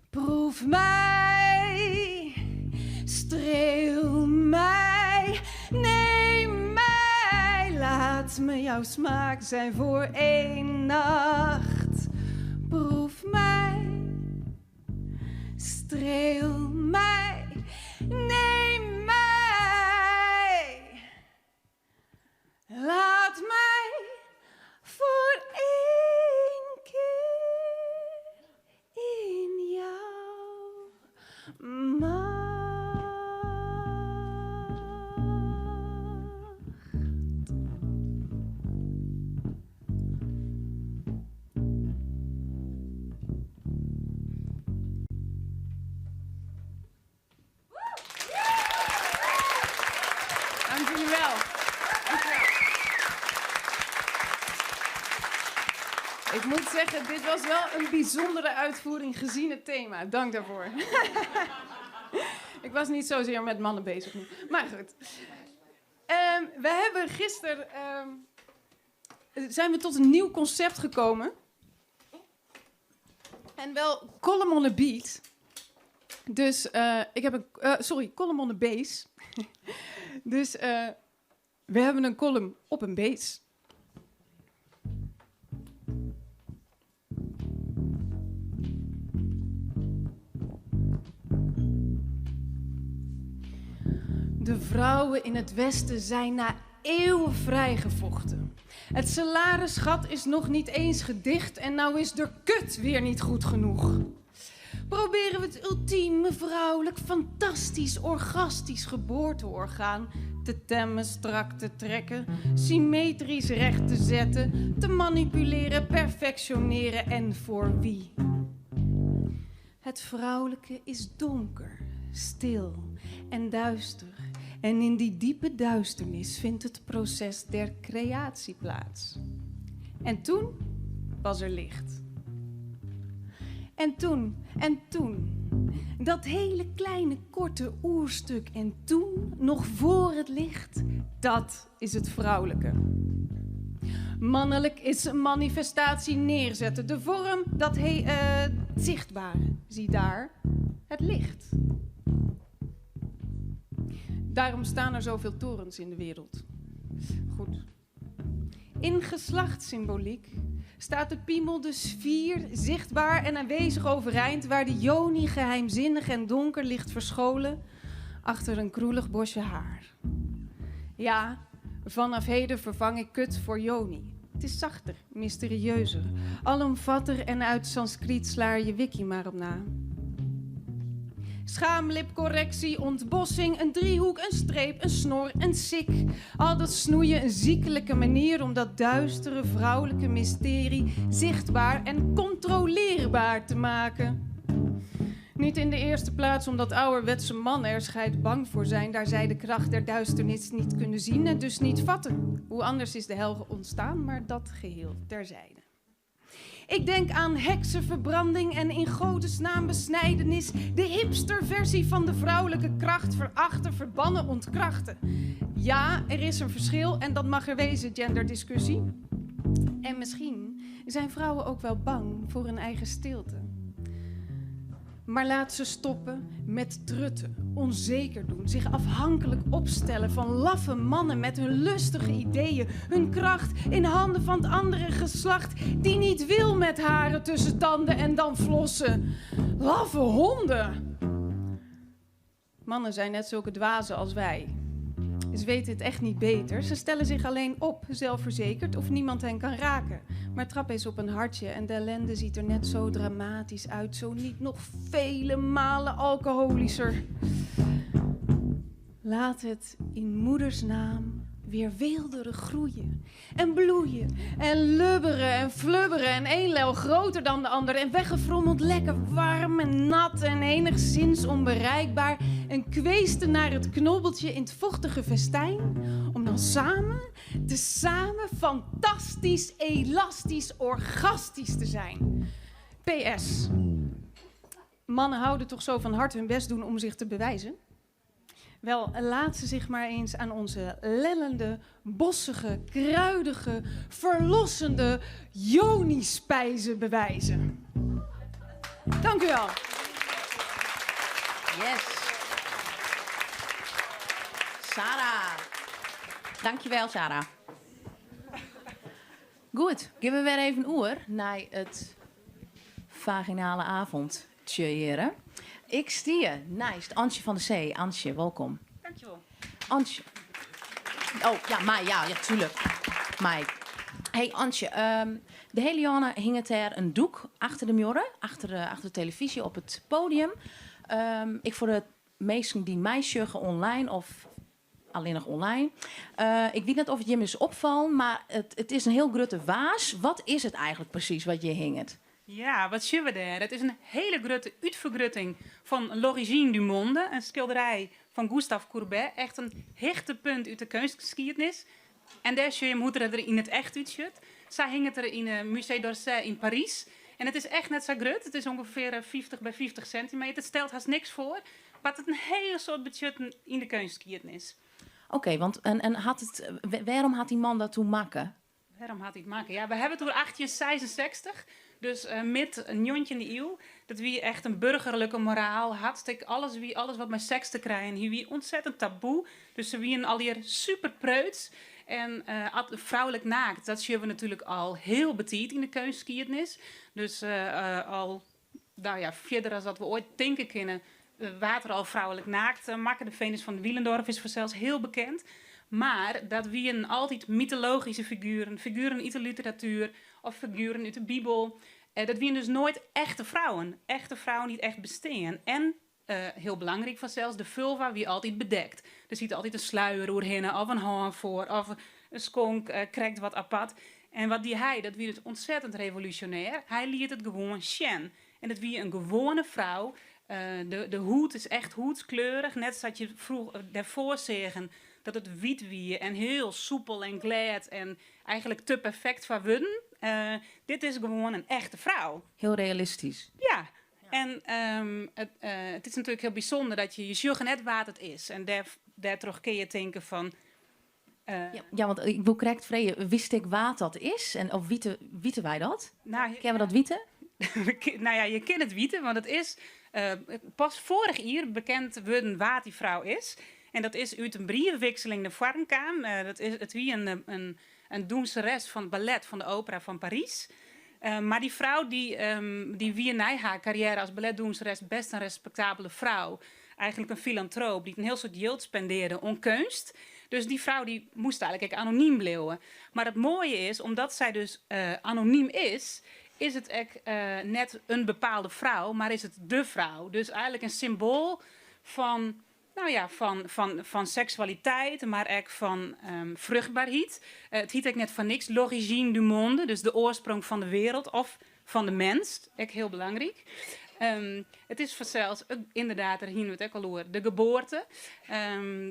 Proef mij, streel mij, neem mij. Laat me jouw smaak zijn voor 1 nacht. Proef mij, streel mij, neem mij. Laat mij voor 1 keer in jou macht. Dank jullie wel. Ik moet zeggen, dit was wel een bijzondere uitvoering gezien het thema. Dank daarvoor. Ik was niet zozeer met mannen bezig nu. Maar goed. We hebben gisteren... zijn we tot een nieuw concept gekomen. En wel Column on the Beat. Dus ik heb een... column on the Bass. Dus We hebben een column op een beest. De vrouwen in het Westen zijn na eeuwen vrijgevochten. Het salarisgat is nog niet eens gedicht en nou is de kut weer niet goed genoeg. Proberen we het ultieme vrouwelijk, fantastisch, orgastisch geboorteorgaan te temmen, strak te trekken, symmetrisch recht te zetten, te manipuleren, perfectioneren en voor wie? Het vrouwelijke is donker, stil en duister. En in die diepe duisternis vindt het proces der creatie plaats. En toen was er licht. En toen, dat hele kleine korte oerstuk en toen, nog voor het licht, dat is het vrouwelijke. Mannelijk is een manifestatie neerzetten, de vorm, dat zichtbare. Zie daar, het licht. Daarom staan er zoveel torens in de wereld. Goed. In geslachtssymboliek staat de piemel de sfier zichtbaar en aanwezig overeind, waar de joni geheimzinnig en donker ligt verscholen achter een kroelig bosje haar. Ja, vanaf heden vervang ik kut voor joni. Het is zachter, mysterieuzer, alomvatter en uit Sanskriet slaar je wiki maar op na. Schaamlipcorrectie, ontbossing, een driehoek, een streep, een snor, een sik. Al dat snoeien, een ziekelijke manier om dat duistere vrouwelijke mysterie zichtbaar en controleerbaar te maken. Niet in de eerste plaats omdat ouderwetse mannen er scheidsbang voor zijn, daar zij de kracht der duisternis niet kunnen zien en dus niet vatten. Hoe anders is de hel ontstaan, maar dat geheel terzijde. Ik denk aan heksenverbranding en in Godes naam besnijdenis. De hipsterversie van de vrouwelijke kracht verachten, verbannen, ontkrachten. Ja, er is een verschil en dat mag er wezen, genderdiscussie. En misschien zijn vrouwen ook wel bang voor hun eigen stilte. Maar laat ze stoppen met trutten, onzeker doen, zich afhankelijk opstellen van laffe mannen met hun lustige ideeën, hun kracht in handen van het andere geslacht die niet wil met haren tussen tanden en dan flossen. Laffe honden! Mannen zijn net zulke dwazen als wij. Ze weten het echt niet beter. Ze stellen zich alleen op, zelfverzekerd, of niemand hen kan raken. Maar trap eens op een hartje en de ellende ziet er net zo dramatisch uit. Zo niet nog vele malen alcoholischer. Laat het in moeders naam weer weelderig groeien. En bloeien. En lubberen en flubberen. En één lel groter dan de ander. En weggefrommeld lekker warm en nat en enigszins onbereikbaar. En kweesten naar het knobbeltje in het vochtige festijn. Om dan samen fantastisch, elastisch, orgastisch te zijn. PS. Mannen houden toch zo van hard hun best doen om zich te bewijzen? Wel, laat ze zich maar eens aan onze lellende, bossige, kruidige, verlossende joni-spijzen bewijzen. Dank u wel. Yes. Sarah. Dankjewel, Sarah. Goed, geven we weer even oer naar het vaginale avondje, heren. Ik stier naast Antje van der Zee. Antje, welkom. Dankjewel. Antje. Oh, ja, Mai, ja, tuurlijk. Mai. Hey, Antje, de hele jaren hing het er een doek achter de muren, achter de televisie op het podium. Ik voor de meesten die mij sjuggen online of alleen nog online. Ik weet niet of het je is opvallen, maar het is een heel grote waas. Wat is het eigenlijk precies wat je hinget? Ja, wat zien we daar? Het is een hele grote uitvergrutting van L'Origine du Monde, een schilderij van Gustave Courbet. Echt een hechte-punt uit de kunstgeschiedenis. En daar zie je hoe het er in het echt uitziet. Zij hing het er in het Musée d'Orsay in Parijs. En het is echt net zo groot. Het is ongeveer 50 bij 50 centimeter. Het stelt haast niks voor. Maar het is een hele soort budget in de kunstgeschiedenis. Oké, want en waarom had die man dat toen maken? waarom had hij het maken? Ja, we hebben het over 1866. Dus met een jontje in de eeuw. Dat wie echt een burgerlijke moraal had. Alles wat met seks te krijgen. Hier wie ontzettend taboe. Dus ze wien al hier super preuts. En vrouwelijk naakt. Dat zien we natuurlijk al heel betiet in de kunstgeschiedenis. Dus al, nou ja, verder dan dat we ooit denken kunnen. Water al vrouwelijk naakt maken. De Venus van Wielendorf is voor zelfs heel bekend. Maar dat wie altijd mythologische figuren uit de literatuur of figuren uit de Bijbel. Dat wie dus nooit echte vrouwen niet echt bestaan. En heel belangrijk van zelfs, de vulva wie altijd bedekt. Er ziet altijd een sluier oorheen of een haan voor of een skonk krijgt wat apart. En wat dat wie dus ontzettend revolutionair. Hij liet het gewoon sjen. En dat wie een gewone vrouw. De hoed is echt hoedskleurig. Net zoals je daarvoor zeggen dat het wit wie en heel soepel en glad en eigenlijk te perfect voor wudden. Dit is gewoon een echte vrouw. Heel realistisch. Ja. En het is natuurlijk heel bijzonder dat je ziet net wat het is. En daardoor kun je denken van... Ja, want ik wil correct vragen, wist ik wat dat is? En of wieten wij dat? Nou, Kennen we dat wieten? Nou ja, je kent het wieten, want het is pas vorig jaar bekend worden wat die vrouw is. En dat is uit een brievenwisseling de vormkaam. Dat is het wie een doenseres van het ballet van de opera van Parijs. Maar die vrouw die wie na haar carrière als balletdoenseres best een respectabele vrouw. Eigenlijk een filantroop die een heel soort geld spendeerde on kunst. Dus die vrouw die moest eigenlijk anoniem blijven. Maar het mooie is, omdat zij dus anoniem is het net een bepaalde vrouw, maar is het de vrouw. Dus eigenlijk een symbool van... Nou ja, van seksualiteit, maar ook van vruchtbaarheid. Het heet ook net van niks, l'origine du monde, dus de oorsprong van de wereld of van de mens. Ook heel belangrijk. Het is vanzelfs, inderdaad, daar hier we het ook al over, de geboorte.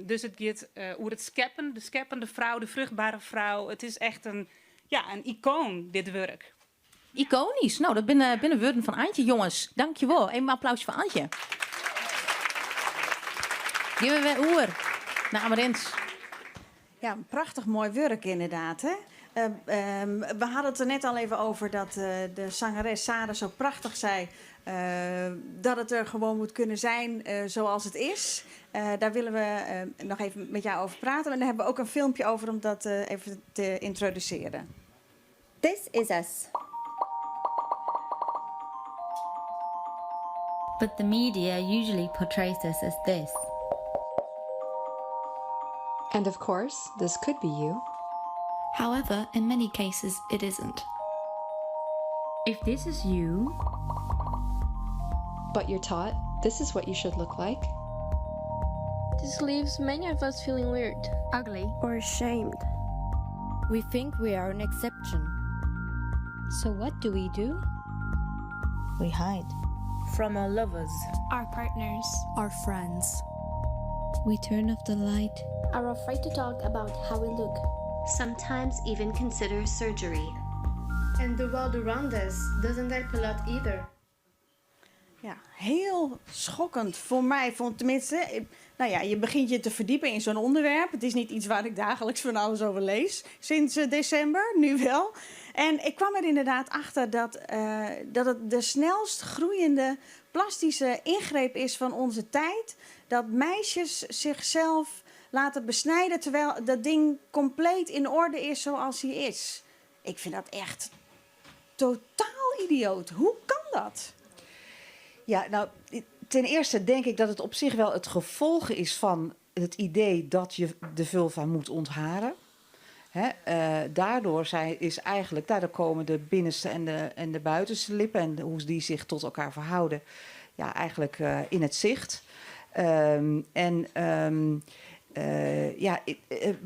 Dus het gaat over het scheppen, de scheppende vrouw, de vruchtbare vrouw. Het is echt een icoon, dit werk. Iconisch. Nou, dat binnen woorden van Antje, jongens. Dankjewel. Een applausje voor Antje. Geven we weer oer naar Amarins. Ja, een prachtig mooi werk inderdaad. Hè? We hadden het er net al even over dat de zangeres Sarah zo prachtig zei... dat het er gewoon moet kunnen zijn zoals het is. Daar willen we nog even met jou over praten. En daar hebben we ook een filmpje over om dat even te introduceren. This is us. But the media usually portrays us as this. And of course, this could be you. However, in many cases, it isn't. If this is you, but you're taught this is what you should look like, this leaves many of us feeling weird, ugly, or ashamed. We think we are an exception. So what do? We hide. From our lovers, our partners, our friends. We turn off the light. Are afraid to talk about how we look. Sometimes even consider surgery. And the world around us doesn't help a lot either. Ja, heel schokkend voor mij. Tenminste, nou ja, je begint je te verdiepen in zo'n onderwerp. Het is niet iets waar ik dagelijks van alles over lees. Sinds december, nu wel. En ik kwam er inderdaad achter dat het de snelst groeiende plastische ingreep is van onze tijd. Dat meisjes zichzelf laten besnijden terwijl dat ding compleet in orde is zoals hij is. Ik vind dat echt totaal idioot. Hoe kan dat? Ja, nou, ten eerste denk ik dat het op zich wel het gevolg is van het idee dat je de vulva moet ontharen. Daardoor komen de binnenste en de buitenste lippen en hoe die zich tot elkaar verhouden, ja, eigenlijk in het zicht.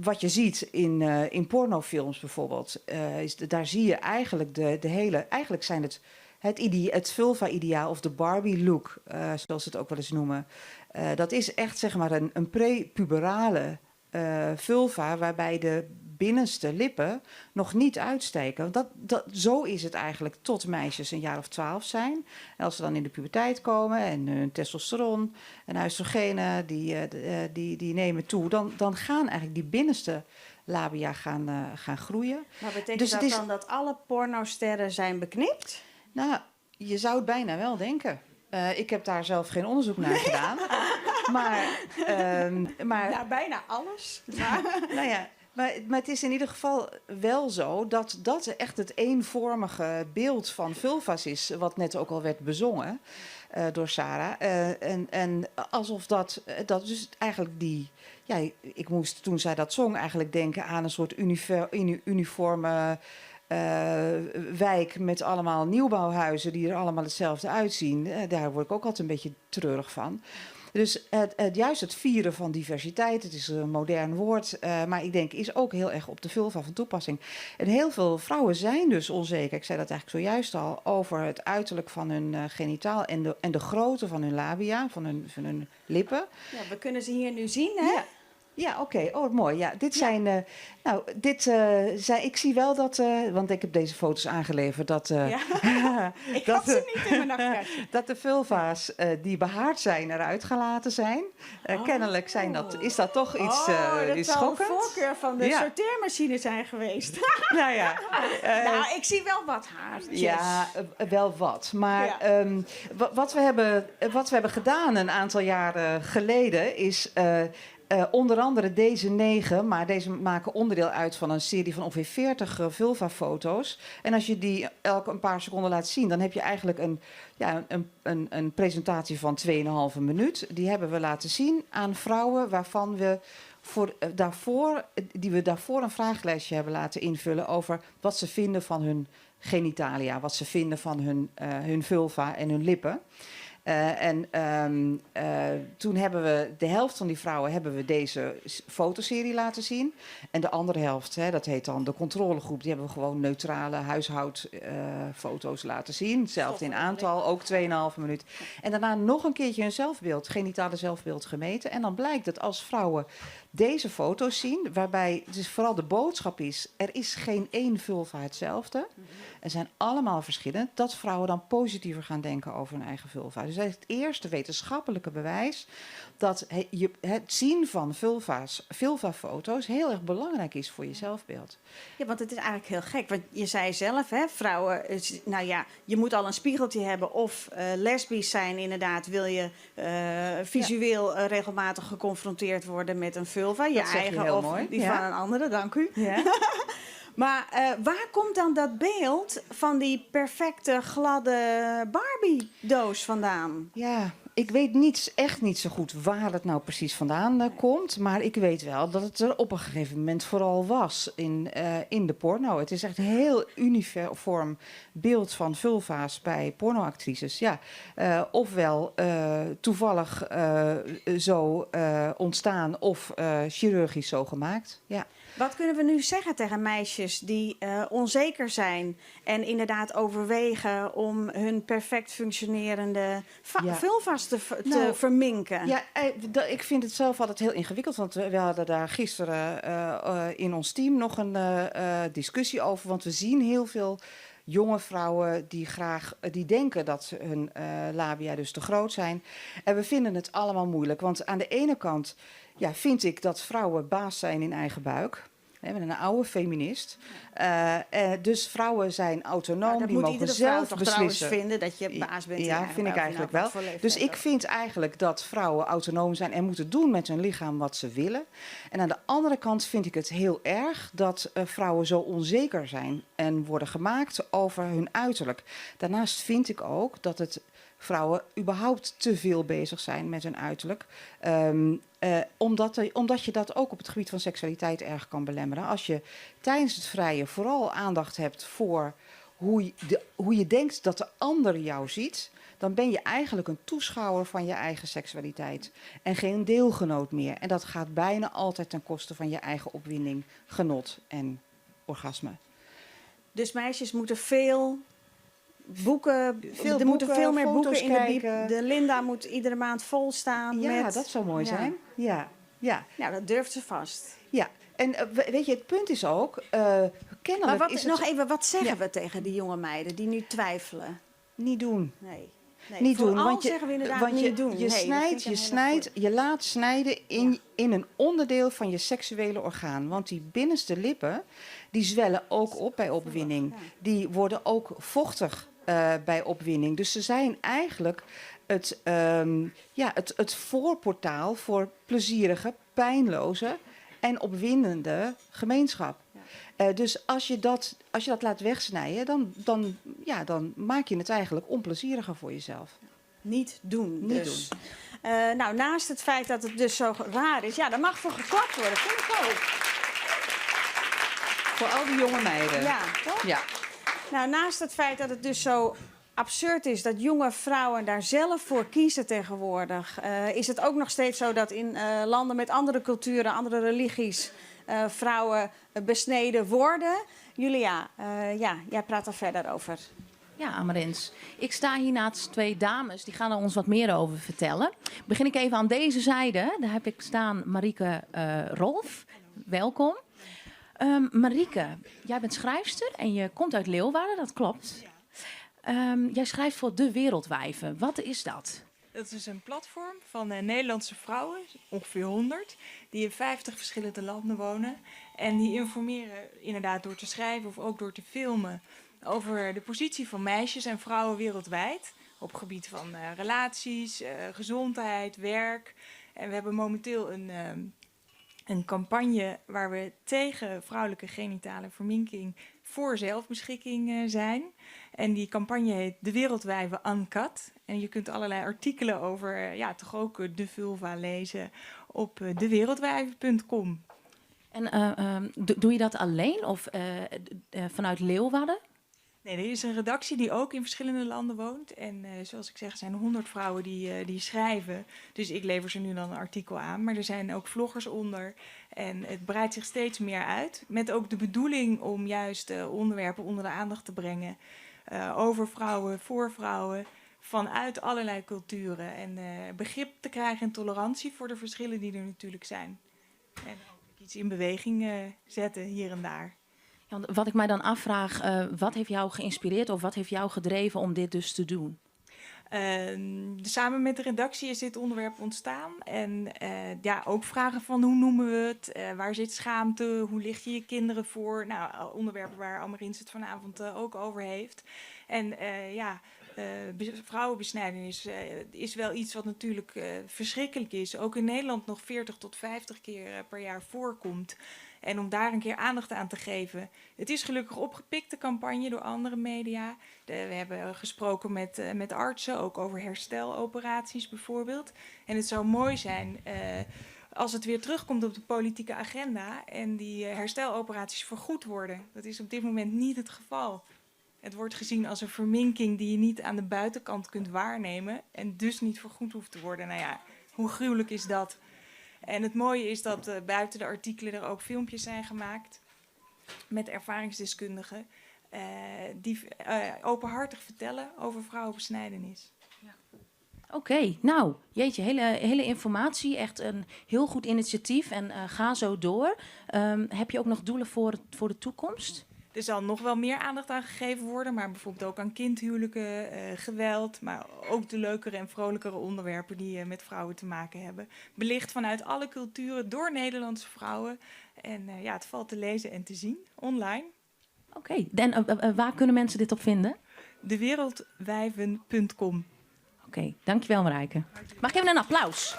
Wat je ziet in pornofilms bijvoorbeeld, daar zie je eigenlijk eigenlijk zijn het vulva-ideaal of de Barbie-look, zoals ze het ook wel eens noemen. Dat is echt zeg maar een prepuberale vulva waarbij de binnenste lippen nog niet uitsteken. Zo is het eigenlijk tot meisjes een jaar of 12 zijn. En als ze dan in de puberteit komen en hun testosteron en oestrogenen die nemen toe, dan gaan eigenlijk die binnenste labia gaan groeien. Maar betekent Dus dat het is- dan dat alle pornosterren zijn beknipt? Nou, je zou het bijna wel denken. Ik heb daar zelf geen onderzoek naar gedaan. Maar Ja, bijna alles. nou ja, maar het is in ieder geval wel zo dat dat echt het eenvormige beeld van vulva's is, wat net ook al werd bezongen door Sarah. En alsof dat dus eigenlijk die... Ja, ik moest toen zij dat zong eigenlijk denken aan een soort uniforme wijk met allemaal nieuwbouwhuizen die er allemaal hetzelfde uitzien. Daar word ik ook altijd een beetje treurig van. Dus juist het vieren van diversiteit, het is een modern woord, maar ik denk is ook heel erg op de vulva van toepassing. En heel veel vrouwen zijn dus onzeker, ik zei dat eigenlijk zojuist al, over het uiterlijk van hun genitaal en de grootte van hun labia, van hun lippen. Ja, we kunnen ze hier nu zien, hè? Ja, oké. Oh, mooi. Ja, dit zijn... ik zie wel dat... want ik heb deze foto's aangeleverd. Dat, Ik had ze niet in mijn nachtkastje. dat de vulva's die behaard zijn eruit gelaten zijn. Kennelijk is dat toch iets dat zal schokkend. een voorkeur van de sorteermachine zijn geweest. Nou ja. Nou, ik zie wel wat haartjes. Ja, wel wat. Maar wat we hebben gedaan een aantal jaren geleden is... onder andere deze 9, maar deze maken onderdeel uit van een serie van ongeveer 40 vulva-foto's. En als je die elke een paar seconden laat zien, dan heb je eigenlijk een presentatie van 2,5 minuut. Die hebben we laten zien aan vrouwen waarvan we daarvoor een vragenlijstje hebben laten invullen over wat ze vinden van hun genitalia, wat ze vinden van hun vulva en hun lippen. Toen hebben we de helft van die vrouwen deze fotoserie laten zien. En de andere helft, dat heet dan de controlegroep, die hebben we gewoon neutrale huishoudfoto's laten zien. Hetzelfde in aantal, ook 2,5 minuut. En daarna nog een keertje hun zelfbeeld, genitale zelfbeeld gemeten. En dan blijkt dat als vrouwen deze foto's zien, waarbij dus vooral de boodschap is, er is geen één vulva hetzelfde. Er zijn allemaal verschillend, dat vrouwen dan positiever gaan denken over hun eigen vulva. Dus dat is het eerste wetenschappelijke bewijs dat het zien van vulva-foto's heel erg belangrijk is voor je zelfbeeld. Ja, want het is eigenlijk heel gek. Want je zei zelf, hè, vrouwen, nou ja, je moet al een spiegeltje hebben of lesbisch zijn inderdaad. Wil je visueel regelmatig geconfronteerd worden met een vulva, je Dat zeg je eigen heel of mooi. die Ja. van een andere, dank u. Ja. Maar waar komt dan dat beeld van die perfecte, gladde Barbie-doos vandaan? Ja, ik weet echt niet zo goed waar het nou precies vandaan komt. Maar ik weet wel dat het er op een gegeven moment vooral was in de porno. Het is echt een heel uniform beeld van vulva's bij pornoactrices. Ja, ofwel toevallig zo ontstaan of chirurgisch zo gemaakt. Ja. Wat kunnen we nu zeggen tegen meisjes die onzeker zijn en inderdaad overwegen om hun perfect functionerende vulva's te verminken? Ja, ik vind het zelf altijd heel ingewikkeld, want we hadden daar gisteren in ons team nog een discussie over, want we zien heel veel jonge vrouwen die denken dat hun labia dus te groot zijn. En we vinden het allemaal moeilijk, want aan de ene kant vind ik dat vrouwen baas zijn in eigen buik. Ik ben een oude feminist. Dus vrouwen zijn autonoom, die mogen zelf beslissen. Vinden dat je baas bent. Ja, vind ik eigenlijk wel. Dus ik vind eigenlijk dat vrouwen autonoom zijn en moeten doen met hun lichaam wat ze willen. En aan de andere kant vind ik het heel erg dat vrouwen zo onzeker zijn en worden gemaakt over hun uiterlijk. Daarnaast vind ik ook dat vrouwen überhaupt te veel bezig zijn met hun uiterlijk. Omdat je dat ook op het gebied van seksualiteit erg kan belemmeren. Als je tijdens het vrijen vooral aandacht hebt voor hoe je denkt dat de ander jou ziet, dan ben je eigenlijk een toeschouwer van je eigen seksualiteit en geen deelgenoot meer. En dat gaat bijna altijd ten koste van je eigen opwinding, genot en orgasme. Dus meisjes moeten veel boeken, er moeten veel meer boeken in de bieb. De Linda moet iedere maand vol staan. Ja, dat zou mooi zijn. Ja. Nou, dat durft ze vast. Ja, en weet je, het punt is ook, kennelijk maar is nog even, wat zeggen we tegen die jonge meiden die nu twijfelen? Niet doen. Nee. Nee, niet doen. vooral Want zeggen we inderdaad want niet doen. Nee, dat vind ik je laat snijden in een onderdeel van je seksuele orgaan. Want die binnenste lippen, die zwellen ook op bij opwinning. Die worden ook vochtig bij opwinning. Dus ze zijn eigenlijk het voorportaal voor plezierige, pijnloze en opwindende gemeenschap. Dus als je dat laat wegsnijden, dan maak je het eigenlijk onplezieriger voor jezelf. Niet doen. Nou, naast het feit dat het dus zo raar is, daar mag voor geklapt worden, vind ik ook. Voor al die jonge meiden. Ja, toch? Ja. Nou, naast het feit dat het dus zo absurd is dat jonge vrouwen daar zelf voor kiezen tegenwoordig, is het ook nog steeds zo dat in landen met andere culturen, andere religies, vrouwen besneden worden. Julia, jij praat daar verder over. Ja, Amarins. Ik sta hier naast 2 dames, die gaan er ons wat meer over vertellen. Begin ik even aan deze zijde. Daar heb ik staan Marieke Rolf. Welkom. Marieke, jij bent schrijfster en je komt uit Leeuwarden, dat klopt. Jij schrijft voor De Wereldwijven. Wat is dat? Dat is een platform van Nederlandse vrouwen, ongeveer 100, die in 50 verschillende landen wonen. En die informeren inderdaad door te schrijven of ook door te filmen over de positie van meisjes en vrouwen wereldwijd. Op gebied van relaties, gezondheid, werk. En we hebben momenteel een campagne waar we tegen vrouwelijke genitale verminking voor zelfbeschikking zijn. En die campagne heet De Wereldwijven Uncut. En je kunt allerlei artikelen over toch ook de vulva lezen op dewereldwijven.com. En doe je dat alleen of vanuit Leeuwarden? Nee, er is een redactie die ook in verschillende landen woont. En zoals ik zeg, er zijn 100 vrouwen die schrijven. Dus ik lever ze nu dan een artikel aan. Maar er zijn ook vloggers onder. En het breidt zich steeds meer uit. Met ook de bedoeling om juist onderwerpen onder de aandacht te brengen. Over vrouwen, voor vrouwen. Vanuit allerlei culturen. En begrip te krijgen en tolerantie voor de verschillen die er natuurlijk zijn. En ook iets in beweging zetten hier en daar. Ja, wat ik mij dan afvraag, wat heeft jou geïnspireerd of wat heeft jou gedreven om dit dus te doen? Samen met de redactie is dit onderwerp ontstaan. En ook vragen van hoe noemen we het? Waar zit schaamte? Hoe licht je je kinderen voor? Nou, onderwerpen waar Amarins het vanavond ook over heeft. En vrouwenbesnijdenis is wel iets wat natuurlijk verschrikkelijk is. Ook in Nederland nog 40 tot 50 keer per jaar voorkomt. En om daar een keer aandacht aan te geven. Het is gelukkig opgepikt, de campagne, door andere media. We hebben gesproken met artsen, ook over hersteloperaties bijvoorbeeld. En het zou mooi zijn als het weer terugkomt op de politieke agenda en die hersteloperaties vergoed worden. Dat is op dit moment niet het geval. Het wordt gezien als een verminking die je niet aan de buitenkant kunt waarnemen en dus niet vergoed hoeft te worden. Nou ja, hoe gruwelijk is dat? En het mooie is dat buiten de artikelen er ook filmpjes zijn gemaakt met ervaringsdeskundigen die openhartig vertellen over vrouwenbesnijdenis. Ja. Oké, nou, jeetje, hele informatie, echt een heel goed initiatief en ga zo door. Heb je ook nog doelen voor de toekomst? Er zal nog wel meer aandacht aan gegeven worden, maar bijvoorbeeld ook aan kindhuwelijken, geweld, maar ook de leukere en vrolijkere onderwerpen die met vrouwen te maken hebben. Belicht vanuit alle culturen door Nederlandse vrouwen. En het valt te lezen en te zien online. Oké, en waar kunnen mensen dit op vinden? Dewereldwijven.com. Oké, dankjewel Marijke. Mag ik even een applaus?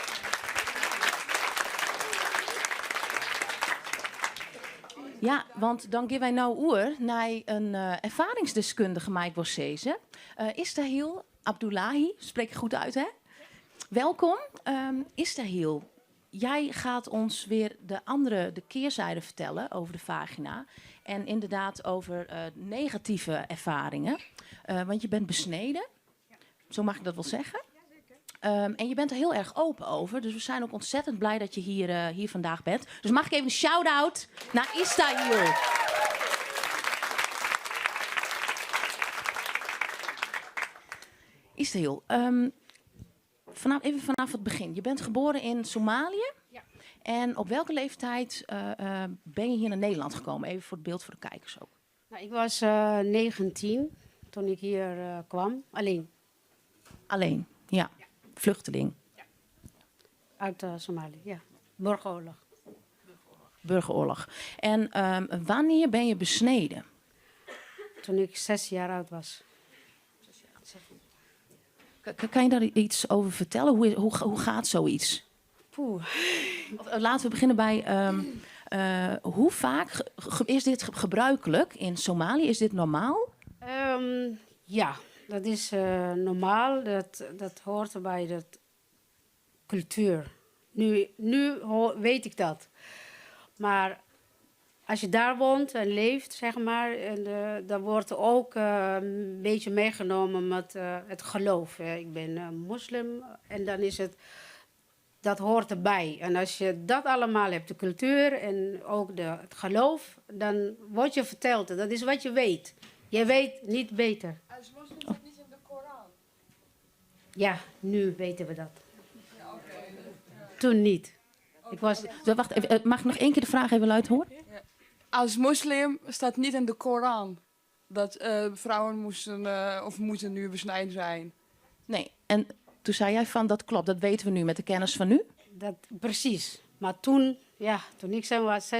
Ja, want dan geven wij nou oer naar een ervaringsdeskundige Mike Bosseze. Istahil Abdullahi, spreek ik goed uit hè? Welkom. Istahil, jij gaat ons weer de keerzijde vertellen over de vagina. En inderdaad over negatieve ervaringen. Want je bent besneden, zo mag ik dat wel zeggen. En je bent er heel erg open over. Dus we zijn ook ontzettend blij dat je hier vandaag bent. Dus mag ik even een shout-out naar Istahil. Istahil, vanaf het begin. Je bent geboren in Somalië. Ja. En op welke leeftijd ben je hier naar Nederland gekomen? Even voor het beeld voor de kijkers ook. Nou, ik was 19 toen ik hier kwam, alleen. Alleen, ja. Vluchteling. Uit Somalië, ja. Burgeroorlog. Burgeroorlog. En wanneer ben je besneden? Toen ik 6 jaar oud was. Kan je daar iets over vertellen? Hoe gaat zoiets? Poeh. Laten we beginnen bij... hoe vaak is dit gebruikelijk in Somalië? Is dit normaal? Ja, dat is normaal. Dat hoort bij de cultuur. Nu weet ik dat. Maar als je daar woont en leeft, zeg maar, en, dan wordt ook een beetje meegenomen met het geloof. Ik ben moslim en dan is het... Dat hoort erbij. En als je dat allemaal hebt, de cultuur en ook het geloof, dan wordt je verteld. Dat is wat je weet. Je weet niet beter. Als moslim is het niet in de Koran. Ja, nu weten we dat. Toen niet. Wacht even, mag ik nog één keer de vraag even luid horen? Ja. Als moslim staat niet in de Koran dat vrouwen moeten nu besneden zijn. Nee, en toen zei jij van dat klopt, dat weten we nu met de kennis van nu? Precies. Maar toen ik 6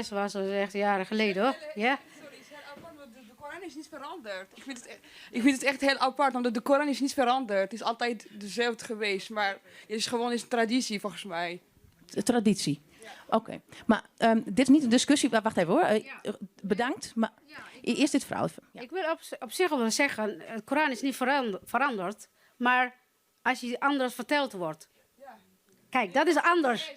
was, dat is echt jaren geleden hoor. Ja? Sorry, het is heel apart, want de Koran is niet veranderd. Ik vind het echt heel apart, omdat de Koran is niet veranderd. Het is altijd dezelfde geweest, maar het is gewoon een traditie volgens mij. Traditie. Ja. Oké. Maar dit is niet een discussie. Wacht even hoor. Bedankt. Maar eerst dit verhaal. Ja. Ik wil op zich wel zeggen, het Koran is niet veranderd, maar als je anders verteld wordt. Kijk, dat is anders.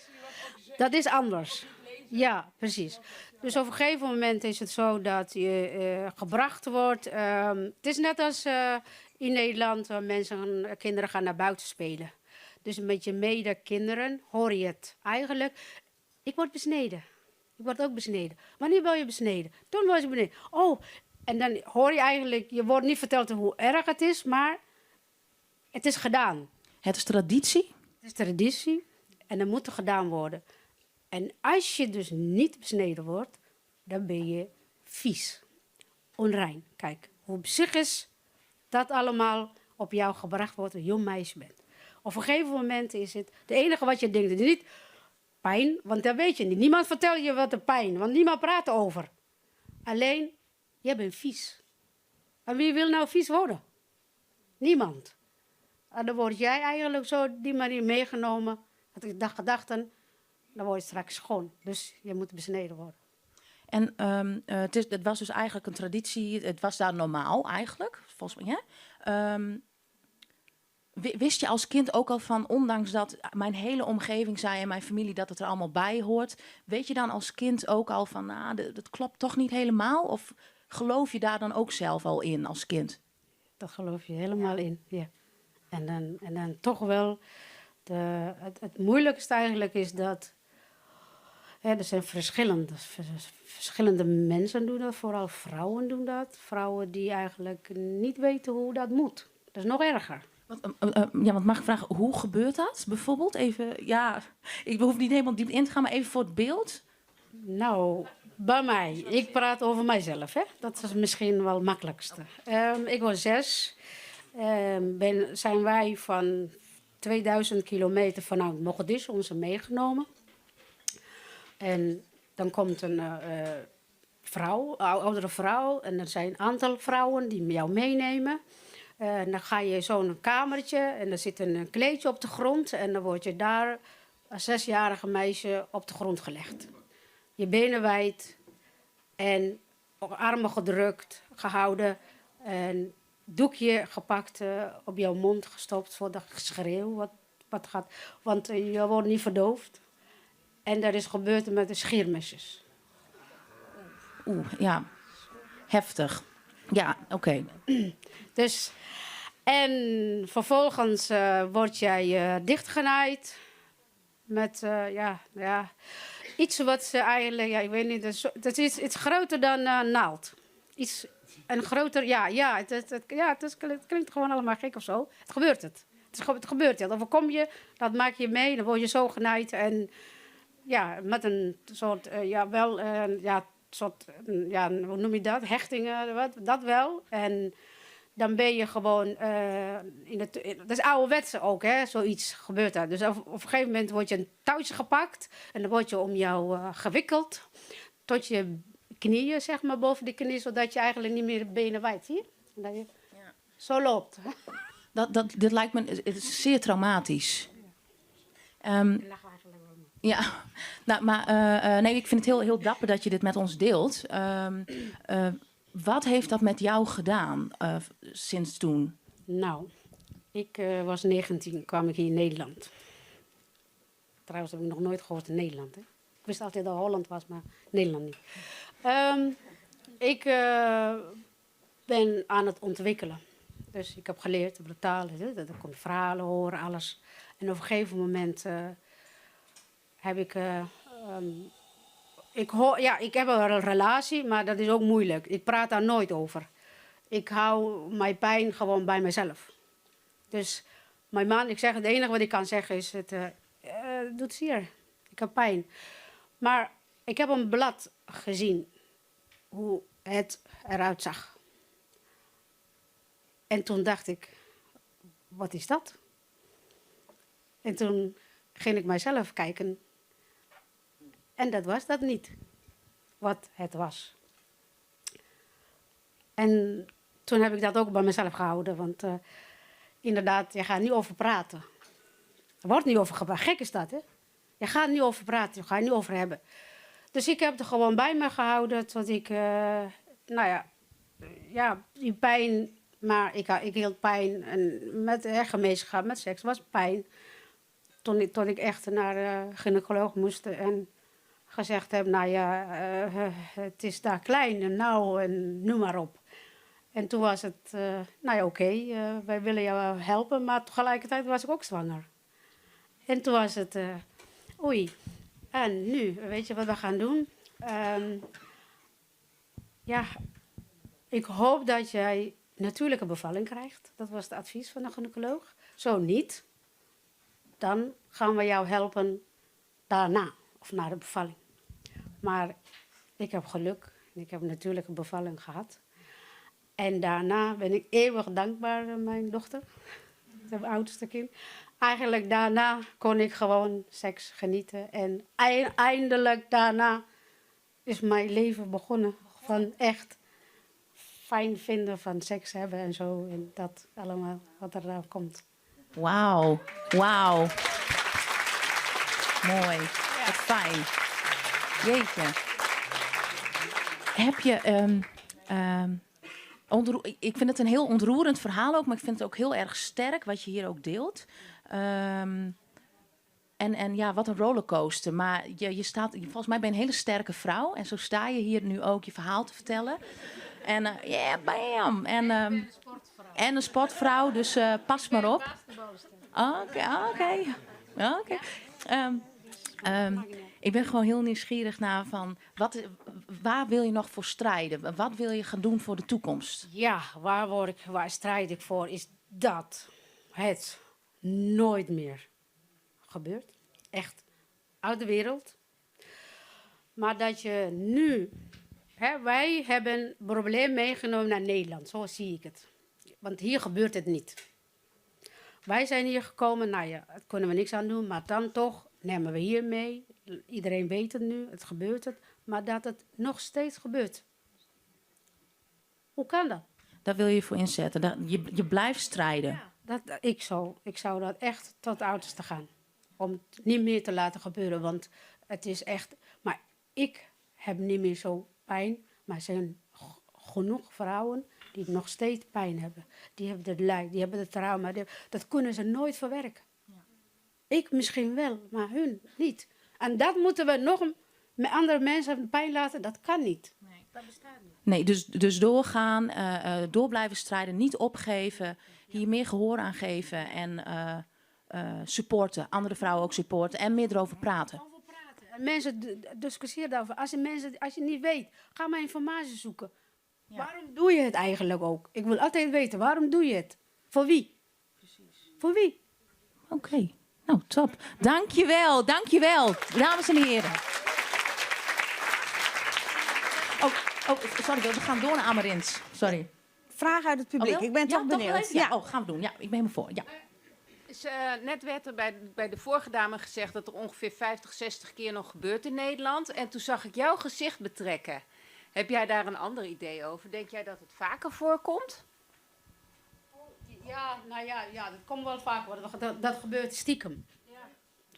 Dat is anders. Ja, precies. Dus op een gegeven moment is het zo dat je gebracht wordt. Het is net als in Nederland, kinderen gaan naar buiten spelen. Dus met je medekinderen hoor je het eigenlijk. Ik word besneden. Ik word ook besneden. Wanneer ben je besneden? Toen was ik besneden. Oh, en dan hoor je eigenlijk, je wordt niet verteld hoe erg het is, maar het is gedaan. Het is traditie? Het is traditie en dat moet er gedaan worden. En als je dus niet besneden wordt, dan ben je vies. Onrein. Kijk, hoe psychisch dat allemaal op jou gebracht wordt, een jong meisje bent. Op een gegeven moment is het enige wat je denkt, is niet pijn, want dat weet je niet. Niemand vertelt je wat de pijn, want niemand praat erover. Alleen, jij bent vies. En wie wil nou vies worden? Niemand. En dan word jij eigenlijk zo die manier meegenomen. Dat gedachten, dan word je straks schoon. Dus je moet besneden worden. En het was dus eigenlijk een traditie. Het was daar normaal eigenlijk, volgens mij. Wist je als kind ook al van, ondanks dat mijn hele omgeving zei en mijn familie dat het er allemaal bij hoort, weet je dan als kind ook al van, dat klopt toch niet helemaal? Of geloof je daar dan ook zelf al in als kind? Dat geloof je helemaal in, ja. En dan toch wel, het moeilijkste eigenlijk is dat, er zijn verschillende mensen doen dat, vooral vrouwen doen dat. Vrouwen die eigenlijk niet weten hoe dat moet. Dat is nog erger. Want mag ik vragen, hoe gebeurt dat bijvoorbeeld? Even, ik hoef niet helemaal diep in te gaan, maar even voor het beeld. Nou, bij mij. Ik praat over mijzelf, hè. Dat is misschien wel het makkelijkste. Ik was 6. Zijn wij van 2000 kilometer vanuit Mogadishu ons meegenomen. En dan komt een oudere vrouw. En er zijn een aantal vrouwen die jou meenemen. En dan ga je zo in een kamertje en er zit een kleedje op de grond. En dan word je daar als 6-jarige meisje op de grond gelegd. Je benen wijd en armen gedrukt, gehouden. En doekje gepakt, op jouw mond gestopt voor dat geschreeuw wat gaat. Want je wordt niet verdoofd. En dat is gebeurd met de scheermesjes. Ja, heftig. Ja, oké. Dus, en vervolgens word jij dichtgenaaid met, iets wat ze eigenlijk, ik weet niet, dat is iets groter dan naald. Iets, een groter, het klinkt gewoon allemaal gek of zo. Het gebeurt het. Het gebeurt het. Overkom je, dat maak je mee, dan word je zo genaaid en met een soort, hoe noem je dat? Hechtingen, dat wel. En dan ben je gewoon dat is ouderwetse ook, hè? Zoiets gebeurt daar. Dus op een gegeven moment wordt je een touwtje gepakt en dan word je om jou gewikkeld tot je knieën, zeg maar, boven de knie, zodat je eigenlijk niet meer de benen wijd, zie je? Dat je zo loopt. Dit lijkt me het is zeer traumatisch. Ja, nou, maar nee, ik vind het heel, heel dapper dat je dit met ons deelt. Wat heeft dat met jou gedaan sinds toen? Nou, ik was 19, kwam ik hier in Nederland. Trouwens heb ik nog nooit gehoord in Nederland. Hè? Ik wist altijd dat Holland was, maar Nederland niet. Ik ben aan het ontwikkelen. Dus ik heb geleerd de taal, dat ik kon verhalen horen, alles. En op een gegeven moment heb ik... ik heb een relatie, maar dat is ook moeilijk. Ik praat daar nooit over. Ik hou mijn pijn gewoon bij mezelf. Dus mijn man, ik zeg het enige wat ik kan zeggen is... het doet zeer. Ik heb pijn. Maar ik heb een blad gezien hoe het eruit zag. En toen dacht ik, wat is dat? En toen ging ik mijzelf kijken. En dat was dat niet, wat het was. En toen heb ik dat ook bij mezelf gehouden. Want inderdaad, je gaat niet over praten. Er wordt niet over gepraat. Gek is dat, hè? Je gaat niet over praten, je gaat niet over hebben. Dus ik heb het er gewoon bij me gehouden tot ik... die pijn... Maar ik hield pijn en met gemeenschap, met seks was pijn. Toen ik echt naar de gynaecoloog moest en gezegd heb, het is daar klein en nauw en noem maar op. En toen was het, oké, wij willen jou helpen, maar tegelijkertijd was ik ook zwanger. En toen was het, oei, en nu, weet je wat we gaan doen? Ik hoop dat jij natuurlijke bevalling krijgt. Dat was het advies van de gynaecoloog. Zo niet, dan gaan we jou helpen daarna, of na de bevalling. Maar ik heb geluk en ik heb een natuurlijke bevalling gehad. En daarna ben ik eeuwig dankbaar aan mijn dochter, mijn oudste kind. Eigenlijk daarna kon ik gewoon seks genieten. En eindelijk daarna is mijn leven begonnen van echt fijn vinden van seks hebben en zo. En dat allemaal wat er dan komt. Wauw. Mooi. Wat fijn. Jeetje. Heb je... ik vind het een heel ontroerend verhaal ook, maar ik vind het ook heel erg sterk wat je hier ook deelt. Wat een rollercoaster. Maar je staat, volgens mij ben je een hele sterke vrouw. En zo sta je hier nu ook je verhaal te vertellen. En bam! En een sportvrouw, dus pas maar op. Oké. Ik ben gewoon heel nieuwsgierig naar van, waar wil je nog voor strijden? Wat wil je gaan doen voor de toekomst? Ja, waar strijd ik voor is dat het nooit meer gebeurt. Echt uit de wereld. Maar dat je nu... wij hebben een probleem meegenomen naar Nederland, zo zie ik het. Want hier gebeurt het niet. Wij zijn hier gekomen, daar kunnen we niks aan doen, maar dan toch nemen we hier mee. Iedereen weet het nu, het gebeurt het, maar dat het nog steeds gebeurt. Hoe kan dat? Daar wil je voor inzetten, je blijft strijden. Ja, ik zou dat echt tot het uiterste gaan. Om het niet meer te laten gebeuren, want het is echt... Maar ik heb niet meer zo pijn, maar er zijn genoeg vrouwen die nog steeds pijn hebben. Die hebben de lijk, die hebben de trauma. Dat kunnen ze nooit verwerken. Ja. Ik misschien wel, maar hun niet. En dat moeten we nog met andere mensen pijn laten. Dat kan niet. Nee, dat bestaat niet. Nee, dus doorgaan, door blijven strijden, niet opgeven. Hier meer gehoor aan geven en supporten. Andere vrouwen ook supporten en meer erover praten. Mensen discussiëren daarover. Als je niet weet, ga maar informatie zoeken. Ja. Waarom doe je het eigenlijk ook? Ik wil altijd weten, waarom doe je het? Voor wie? Precies. Voor wie? Oké, nou top. Dankjewel, dames en heren. Sorry, we gaan door naar Amarins. Sorry. vraag uit het publiek. Oh, wel? Ik ben Ja, toch wel benieuwd. even? Ja, gaan we doen. Ja, ik ben helemaal voor. Ja. Dus, net werd er bij de vorige dame gezegd dat er ongeveer 50, 60 keer nog gebeurt in Nederland. En toen zag ik jouw gezicht betrekken. Heb jij daar een ander idee over? Denk jij dat het vaker voorkomt? Ja, nou ja, dat komt wel vaak voor. Dat gebeurt stiekem. Ja.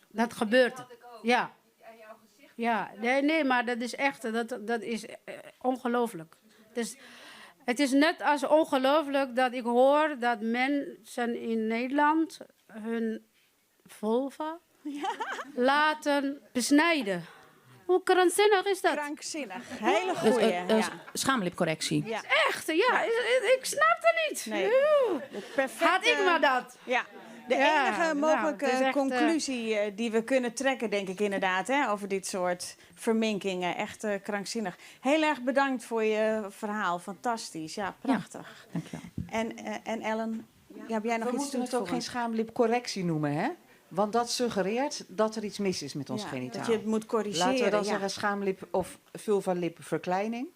Dat gebeurt. Ja. Ja, nee, maar dat is echt, dat is ongelooflijk. Dus het is net als ongelooflijk dat ik hoor dat mensen in Nederland hun vulva laten besnijden. Hoe krankzinnig is dat? Krankzinnig. Hele goeie. Schaamlipcorrectie. Ja. Echt, ja. Ik snap het niet. Nee. Had ik maar dat. Ja. De enige mogelijke conclusie die we kunnen trekken, denk ik inderdaad, hè, over dit soort verminkingen. Echt krankzinnig. Heel erg bedankt voor je verhaal. Fantastisch. Ja, prachtig. Ja, dankjewel. En Ellen, heb jij nog we iets moeten het toe ook te geen schaamlipcorrectie noemen, hè? Want dat suggereert dat er iets mis is met ons genitaal. Dat je het moet corrigeren. Laten we dan zeggen schaamlip of vulvalipverkleining.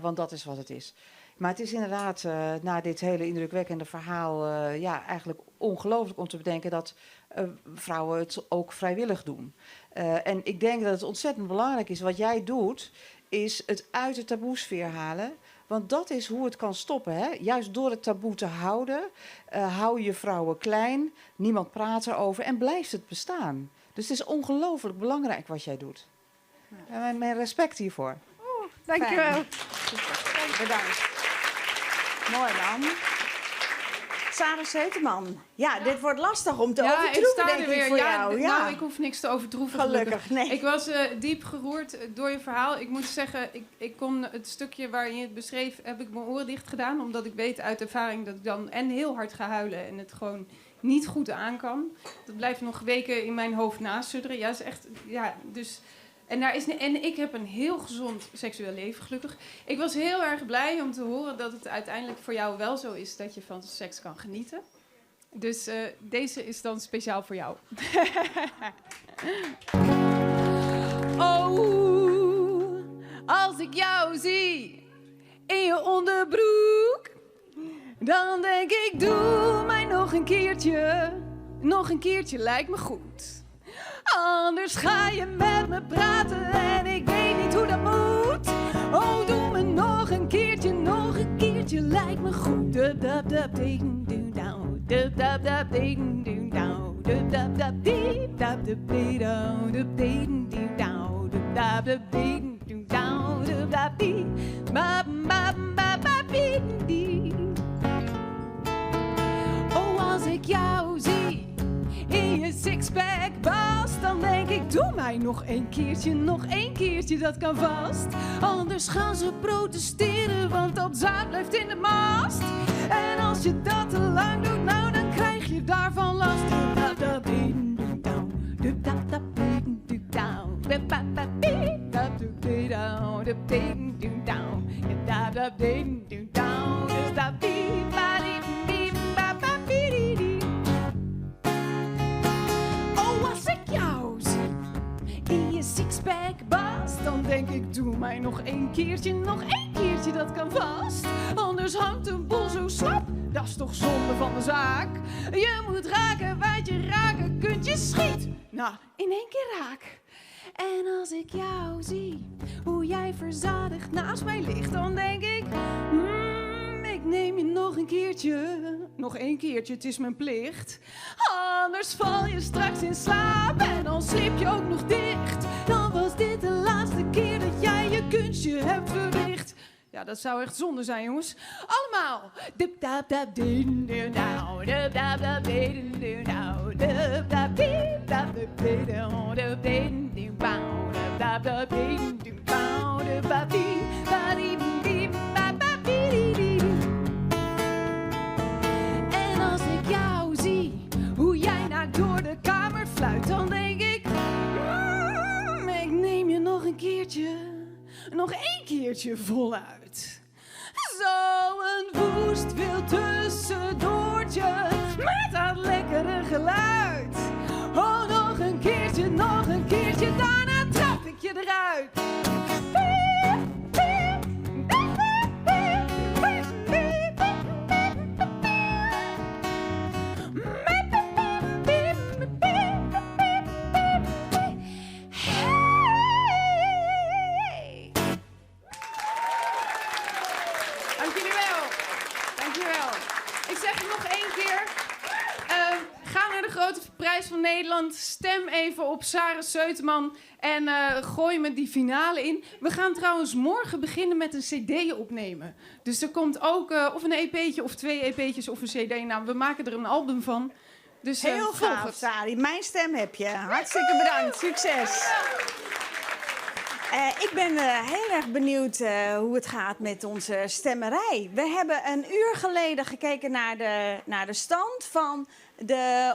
Want dat is wat het is. Maar het is inderdaad, na dit hele indrukwekkende verhaal, eigenlijk ongelooflijk om te bedenken dat vrouwen het ook vrijwillig doen. En ik denk dat het ontzettend belangrijk is. Wat jij doet, is het uit de taboesfeer halen. Want dat is hoe het kan stoppen. Hè? Juist door het taboe te houden, hou je vrouwen klein. Niemand praat erover en blijft het bestaan. Dus het is ongelooflijk belangrijk wat jij doet. En mijn respect hiervoor. Dankjewel. Bedankt. Mooi man. Sarah Seuteman. Ja, dit wordt lastig om te overtroeven, denk ik, voor jou. Ja. Nou, ik hoef niks te overtroeven. Gelukkig, nee. Ik was diep geroerd door je verhaal. Ik moet zeggen, ik kon het stukje waarin je het beschreef, heb ik mijn oren dicht gedaan. Omdat ik weet uit ervaring dat ik dan heel hard ga huilen en het gewoon niet goed aan kan. Dat blijft nog weken in mijn hoofd nasudderen. Ja, is echt, dus... En ik heb een heel gezond seksueel leven, gelukkig. Ik was heel erg blij om te horen dat het uiteindelijk voor jou wel zo is dat je van seks kan genieten. Dus deze is dan speciaal voor jou. Oh, als ik jou zie in je onderbroek, dan denk ik, doe mij nog een keertje. Nog een keertje lijkt me goed. Anders ga je met me praten en ik weet niet hoe dat moet. Oh, doe me nog een keertje lijkt me goed. Oh, als ik jou zie in je sixpack bas, dan denk ik, doe mij nog een keertje, dat kan vast. Anders gaan ze protesteren, want dat zaad blijft in de mast. En als je dat te lang doet, nou dan krijg je daarvan last. Sixpack bas, dan denk ik, doe mij nog een keertje, dat kan vast. Anders hangt een boel zo slap, dat is toch zonde van de zaak. Je moet raken, wat je raken kunt, je schiet. Nou, in één keer raak. En als ik jou zie, hoe jij verzadigd naast mij ligt, dan denk ik, ik neem je nog een keertje, het is mijn plicht. Anders val je straks in slaap en dan sliep je ook nog dicht. Dan was dit de laatste keer dat jij je kunstje hebt verricht. Ja, dat zou echt zonde zijn, jongens. Allemaal. En als ik jou zie, hoe jij naar door de kamer fluit, dan denk ik, ik neem je nog een keertje voluit. Zo'n woest wil tussendoortje met dat lekkere geluid. Oh, nog een keertje, daarna trap ik je eruit. Grote Prijs van Nederland. Stem even op Sarah Seuteman en gooi me die finale in. We gaan trouwens morgen beginnen met een cd opnemen. Dus er komt ook of een EP'tje of 2 EP'tjes of een cd. Nou, we maken er een album van. Dus, heel gaaf, Sari. Mijn stem heb je. Hartstikke bedankt. Succes. Ik ben heel erg benieuwd hoe het gaat met onze stemmerij. We hebben een uur geleden gekeken naar de stand van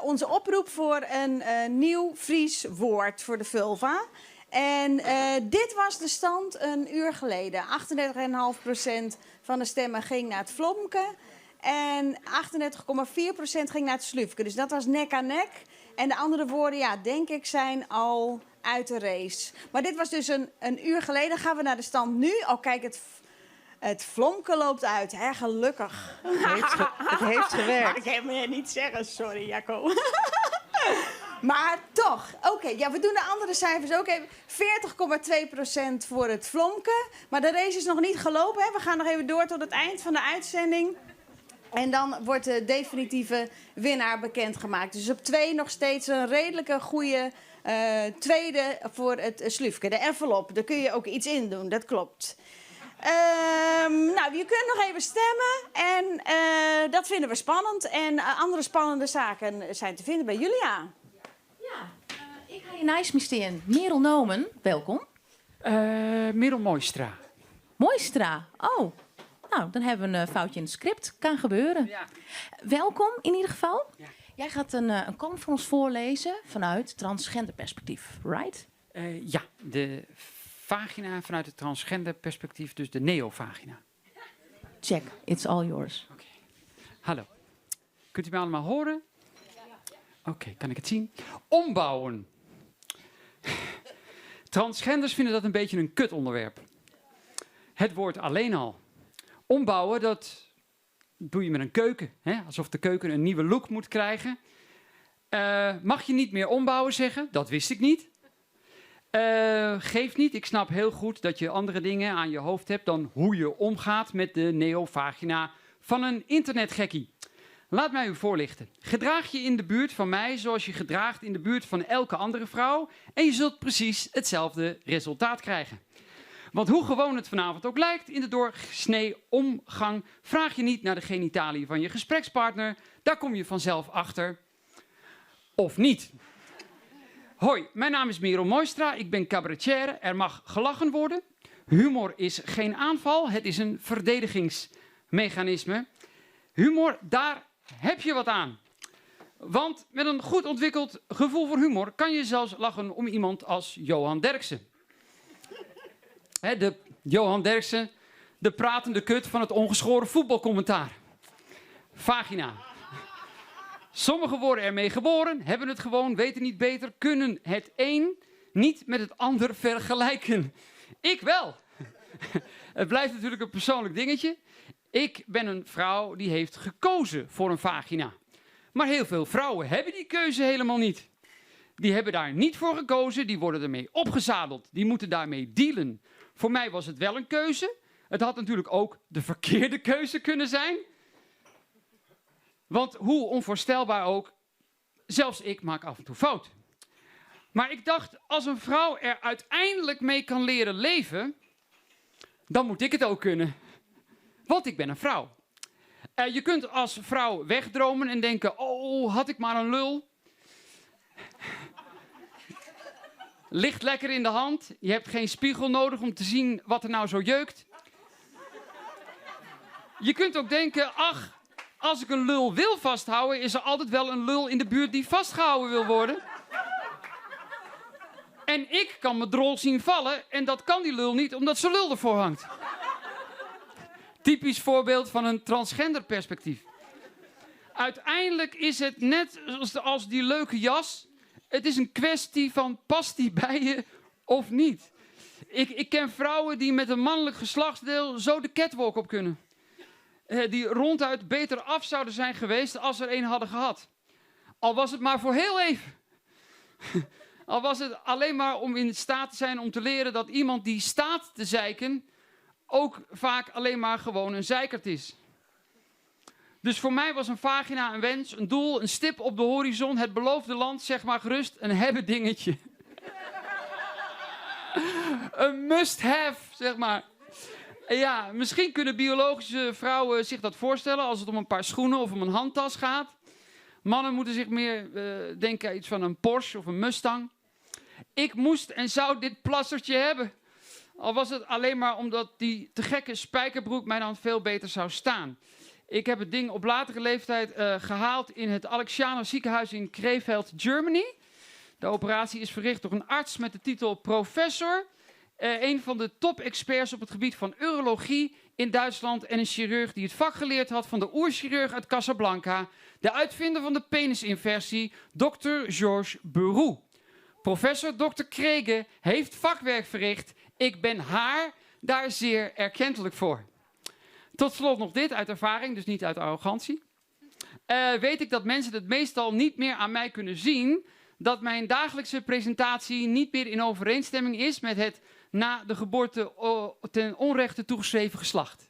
onze oproep voor een nieuw Fries woord voor de vulva. En dit was de stand een uur geleden. 38,5% van de stemmen ging naar het Vlomke. En 38,4% ging naar het Slufke. Dus dat was nek aan nek. En de andere woorden, ja, denk ik, zijn al uit de race. Maar dit was dus een uur geleden. Gaan we naar de stand nu. Oh, kijk, het Vlomke loopt uit. Hè? Gelukkig. Het heeft gewerkt. Ik kan je niet zeggen, sorry, Jacco. Maar toch, oké, ja, we doen de andere cijfers ook even. 40,2% voor het Vlomke. Maar de race is nog niet gelopen. Hè? We gaan nog even door tot het eind van de uitzending. En dan wordt de definitieve winnaar bekendgemaakt. Dus op 2 nog steeds een redelijke goede tweede voor het Slufke. De envelop, daar kun je ook iets in doen, dat klopt. Nou, je kunt nog even stemmen en dat vinden we spannend. En andere spannende zaken zijn te vinden bij Julia. Ja, ik ga je nice misteren. Merel Nomen, welkom. Merel Moistra. Moistra, oh. Nou, dan hebben we een foutje in het script. Kan gebeuren. Ja. Welkom in ieder geval. Ja. Jij gaat een column voor ons voorlezen vanuit transgenderperspectief, right? Ja, de vagina vanuit het transgenderperspectief, dus de neovagina. Check, it's all yours. Okay. Hallo. Kunt u me allemaal horen? Oké, kan ik het zien? Ombouwen. Transgenders vinden dat een beetje een kut onderwerp. Het woord alleen al. Ombouwen, dat doe je met een keuken. Hè? Alsof de keuken een nieuwe look moet krijgen. Mag je niet meer ombouwen zeggen? Dat wist ik niet. Geeft niet. Ik snap heel goed dat je andere dingen aan je hoofd hebt dan hoe je omgaat met de neovagina van een internetgekkie. Laat mij u voorlichten. Gedraag je in de buurt van mij zoals je gedraagt in de buurt van elke andere vrouw en je zult precies hetzelfde resultaat krijgen. Want hoe gewoon het vanavond ook lijkt, in de doorsnee omgang vraag je niet naar de genitaliën van je gesprekspartner. Daar kom je vanzelf achter. Of niet. Hoi, mijn naam is Merel Moistra. Ik ben cabaretière. Er mag gelachen worden. Humor is geen aanval. Het is een verdedigingsmechanisme. Humor, daar heb je wat aan. Want met een goed ontwikkeld gevoel voor humor kan je zelfs lachen om iemand als Johan Derksen. De Johan Derksen, de pratende kut van het ongeschoren voetbalcommentaar. Vagina. Sommigen worden ermee geboren, hebben het gewoon, weten niet beter, kunnen het een niet met het ander vergelijken. Ik wel. Het blijft natuurlijk een persoonlijk dingetje. Ik ben een vrouw die heeft gekozen voor een vagina. Maar heel veel vrouwen hebben die keuze helemaal niet. Die hebben daar niet voor gekozen, die worden ermee opgezadeld. Die moeten daarmee dealen. Voor mij was het wel een keuze. Het had natuurlijk ook de verkeerde keuze kunnen zijn. Want hoe onvoorstelbaar ook, zelfs ik maak af en toe fout. Maar ik dacht, als een vrouw er uiteindelijk mee kan leren leven, dan moet ik het ook kunnen. Want ik ben een vrouw. Je kunt als vrouw wegdromen en denken, oh, had ik maar een lul. Ligt lekker in de hand. Je hebt geen spiegel nodig om te zien wat er nou zo jeukt. Je kunt ook denken, ach, als ik een lul wil vasthouden, is er altijd wel een lul in de buurt die vastgehouden wil worden. En ik kan mijn drol zien vallen en dat kan die lul niet, omdat zijn lul ervoor hangt. Typisch voorbeeld van een transgender perspectief. Uiteindelijk is het net als die leuke jas. Het is een kwestie van, past die bij je of niet? Ik ken vrouwen die met een mannelijk geslachtsdeel zo de catwalk op kunnen. Die ronduit beter af zouden zijn geweest als er een hadden gehad. Al was het maar voor heel even. Al was het alleen maar om in staat te zijn om te leren dat iemand die staat te zeiken ook vaak alleen maar gewoon een zeikert is. Dus voor mij was een vagina een wens, een doel, een stip op de horizon, het beloofde land, zeg maar gerust, een hebben dingetje. Een must-have, zeg maar. Ja, misschien kunnen biologische vrouwen zich dat voorstellen als het om een paar schoenen of om een handtas gaat. Mannen moeten zich meer denken aan iets van een Porsche of een Mustang. Ik moest en zou dit plassertje hebben. Al was het alleen maar omdat die te gekke spijkerbroek mij dan veel beter zou staan. Ik heb het ding op latere leeftijd gehaald in het Alexianer ziekenhuis in Krefeld, Germany. De operatie is verricht door een arts met de titel professor. Een van de top-experts op het gebied van urologie in Duitsland. En een chirurg die het vak geleerd had van de oerchirurg uit Casablanca. De uitvinder van de penisinversie, Dr. Georges Beroux. Professor Dr. Krege heeft vakwerk verricht. Ik ben haar daar zeer erkentelijk voor. Tot slot nog dit, uit ervaring, dus niet uit arrogantie. Weet ik dat mensen het meestal niet meer aan mij kunnen zien, dat mijn dagelijkse presentatie niet meer in overeenstemming is met het na de geboorte ten onrechte toegeschreven geslacht.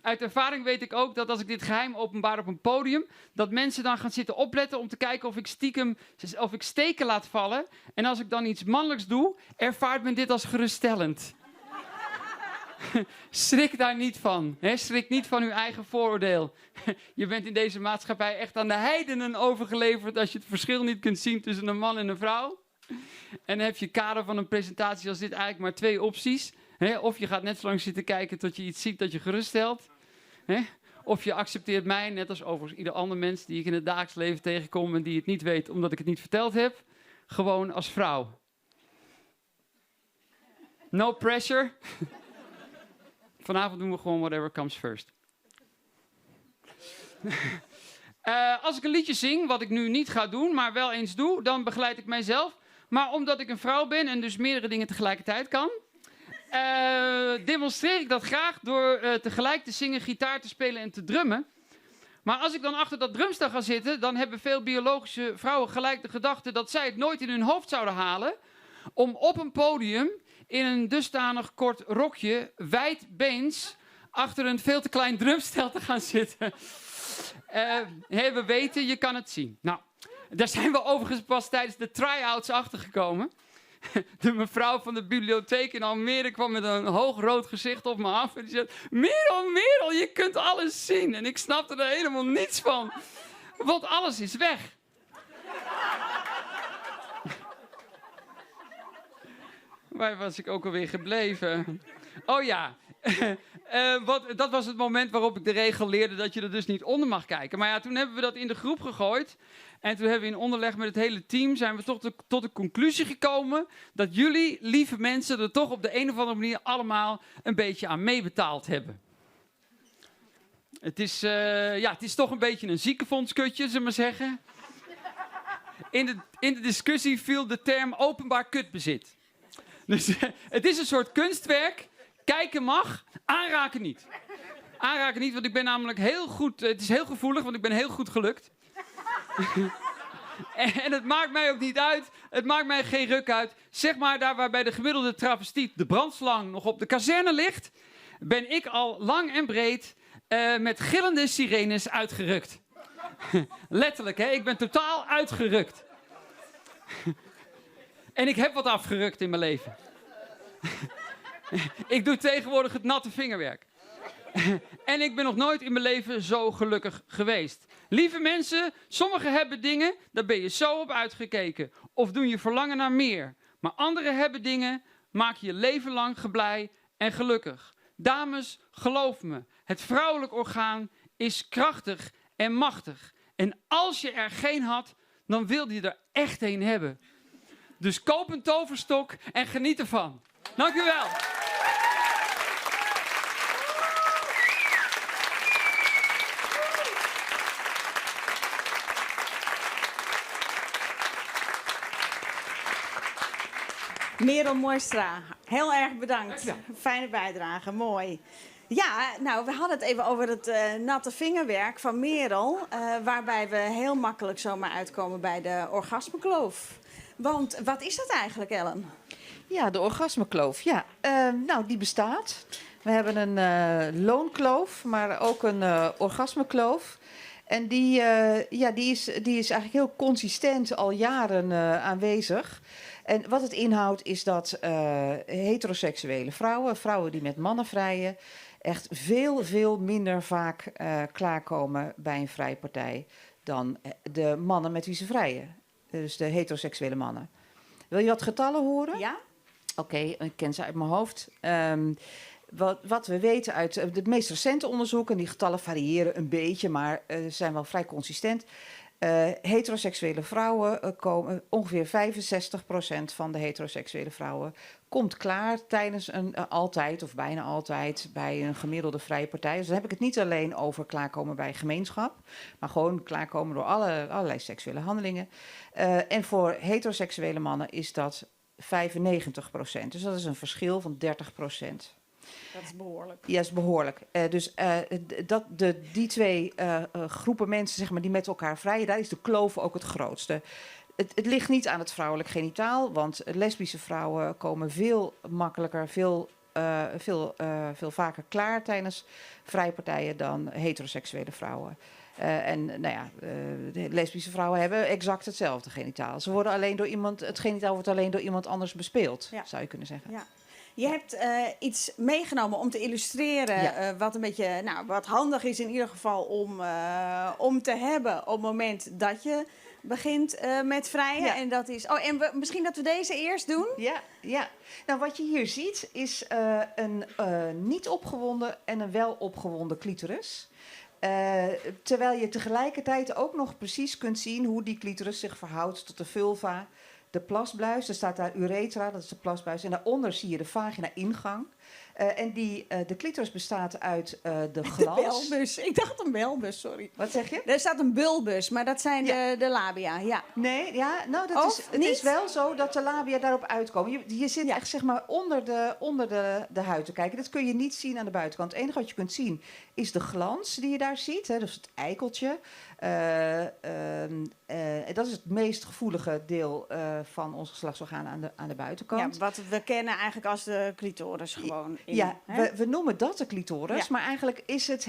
Uit ervaring weet ik ook dat als ik dit geheim openbaar op een podium, dat mensen dan gaan zitten opletten om te kijken of ik steken laat vallen. En als ik dan iets mannelijks doe, ervaart men dit als geruststellend. Schrik daar niet van. Hè? Schrik niet van uw eigen vooroordeel. Je bent in deze maatschappij echt aan de heidenen overgeleverd als je het verschil niet kunt zien tussen een man en een vrouw. En dan heb je kader van een presentatie als dit eigenlijk maar 2 opties. Hè? Of je gaat net zo lang zitten kijken tot je iets ziet dat je geruststelt. Hè? Of je accepteert mij, net als overigens ieder ander mens die ik in het dagelijks leven tegenkom en die het niet weet omdat ik het niet verteld heb, gewoon als vrouw. No pressure. Vanavond doen we gewoon whatever comes first. Als ik een liedje zing, wat ik nu niet ga doen, maar wel eens doe, dan begeleid ik mijzelf. Maar omdat ik een vrouw ben en dus meerdere dingen tegelijkertijd kan, demonstreer ik dat graag door tegelijk te zingen, gitaar te spelen en te drummen. Maar als ik dan achter dat drumstel ga zitten, dan hebben veel biologische vrouwen gelijk de gedachte dat zij het nooit in hun hoofd zouden halen om op een podium in een dusdanig kort rokje, wijdbeens, achter een veel te klein drumstel te gaan zitten. We weten, je kan het zien. Nou, daar zijn we overigens pas tijdens de try-outs achtergekomen. De mevrouw van de bibliotheek in Almere kwam met een hoog rood gezicht op me af. En die zei, Merel, je kunt alles zien. En ik snapte er helemaal niets van. Want alles is weg. Waar was ik ook alweer gebleven? Oh ja, dat was het moment waarop ik de regel leerde dat je er dus niet onder mag kijken. Maar ja, toen hebben we dat in de groep gegooid. En toen hebben we in onderleg met het hele team zijn we toch tot de conclusie gekomen dat jullie, lieve mensen, er toch op de een of andere manier allemaal een beetje aan meebetaald hebben. Het is toch een beetje een ziekenfondskutje, zullen we maar zeggen. In de discussie viel de term openbaar kutbezit. Dus het is een soort kunstwerk. Kijken mag, aanraken niet. Aanraken niet, want ik ben namelijk heel goed. Het is heel gevoelig, want ik ben heel goed gelukt. En het maakt mij ook niet uit. Het maakt mij geen ruk uit. Zeg maar daar waar bij de gemiddelde travestiet de brandslang nog op de kazerne ligt, ben ik al lang en breed met gillende sirenes uitgerukt. Letterlijk, hè? Ik ben totaal uitgerukt. En ik heb wat afgerukt in mijn leven. Ik doe tegenwoordig het natte vingerwerk. En ik ben nog nooit in mijn leven zo gelukkig geweest. Lieve mensen, sommigen hebben dingen, daar ben je zo op uitgekeken. Of doen je verlangen naar meer. Maar anderen hebben dingen, maak je leven lang geblij en gelukkig. Dames, geloof me, het vrouwelijk orgaan is krachtig en machtig. En als je er geen had, dan wilde je er echt een hebben. Dus koop een toverstok en geniet ervan. Dank u wel. Merel Mooistra, heel erg bedankt. Fijne bijdrage, mooi. Ja, nou, we hadden het even over het natte vingerwerk van Merel. Waarbij we heel makkelijk zomaar uitkomen bij de orgasmekloof. Want wat is dat eigenlijk, Ellen? Ja, de orgasmekloof. Ja, nou, die bestaat. We hebben een loonkloof, maar ook een orgasmekloof. En die is eigenlijk heel consistent al jaren aanwezig. En wat het inhoudt is dat heteroseksuele vrouwen die met mannen vrijen, echt veel minder vaak klaarkomen bij een vrije partij dan de mannen met wie ze vrijen. Dus de heteroseksuele mannen. Wil je wat getallen horen? Ja. Oké, ik ken ze uit mijn hoofd. Wat we weten uit het meest recente onderzoek, en die getallen variëren een beetje, maar zijn wel vrij consistent. Heteroseksuele vrouwen komen, ongeveer 65% van de heteroseksuele vrouwen komt klaar tijdens altijd of bijna altijd bij een gemiddelde vrije partij. Dus dan heb ik het niet alleen over klaarkomen bij gemeenschap, maar gewoon klaarkomen door allerlei seksuele handelingen. En voor heteroseksuele mannen is dat 95%. Dus dat is een verschil van 30%. Dat is behoorlijk. Ja, is behoorlijk. Die twee groepen mensen, zeg maar, die met elkaar vrijen, daar is de kloof ook het grootste. Het ligt niet aan het vrouwelijk genitaal, want lesbische vrouwen komen veel makkelijker, veel vaker klaar tijdens vrije partijen dan heteroseksuele vrouwen. De lesbische vrouwen hebben exact hetzelfde genitaal. Ze worden het genitaal wordt alleen door iemand anders bespeeld, zou je kunnen zeggen. Ja. Je hebt iets meegenomen om te illustreren wat een beetje, wat handig is in ieder geval om te hebben op het moment dat je begint met vrijen. Ja. En dat is. Misschien dat we deze eerst doen? Ja. Nou, wat je hier ziet is een niet opgewonden en een wel opgewonden clitoris. Terwijl je tegelijkertijd ook nog precies kunt zien hoe die clitoris zich verhoudt tot de vulva. De plasbuis, er staat daar uretra, dat is de plasbuis. En daaronder zie je de vagina-ingang. De clitoris bestaat uit de glans. De belbus. Ik dacht een belbus, sorry. Wat zeg je? Er staat een bulbus, maar dat zijn de labia, ja. Nee, het is wel zo dat de labia daarop uitkomen. Je zit echt, zeg maar, onder de huid te kijken. Dat kun je niet zien aan de buitenkant. Het enige wat je kunt zien is de glans die je daar ziet. Hè, dus het eikeltje. Dat is het meest gevoelige deel van ons geslachtsorgaan aan de buitenkant. Ja, wat we kennen eigenlijk als de clitoris gewoon. We noemen dat de clitoris, maar eigenlijk is het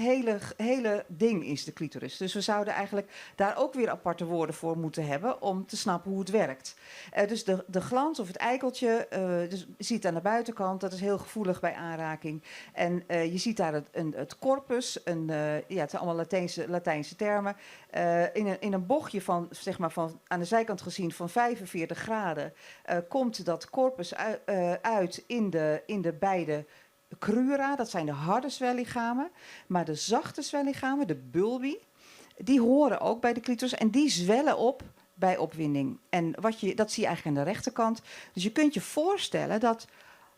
hele ding is de clitoris. Dus we zouden eigenlijk daar ook weer aparte woorden voor moeten hebben om te snappen hoe het werkt. Dus de glans of het eikeltje, dus je ziet aan de buitenkant, dat is heel gevoelig bij aanraking. En je ziet daar het corpus, het zijn allemaal Latijnse termen. In een bochtje van aan de zijkant gezien van 45 graden komt dat corpus uit in de beide crura. Dat zijn de harde zwellichamen. Maar de zachte zwellichamen, de bulbi, die horen ook bij de clitoris en die zwellen op bij opwinding. En dat zie je eigenlijk aan de rechterkant. Dus je kunt je voorstellen dat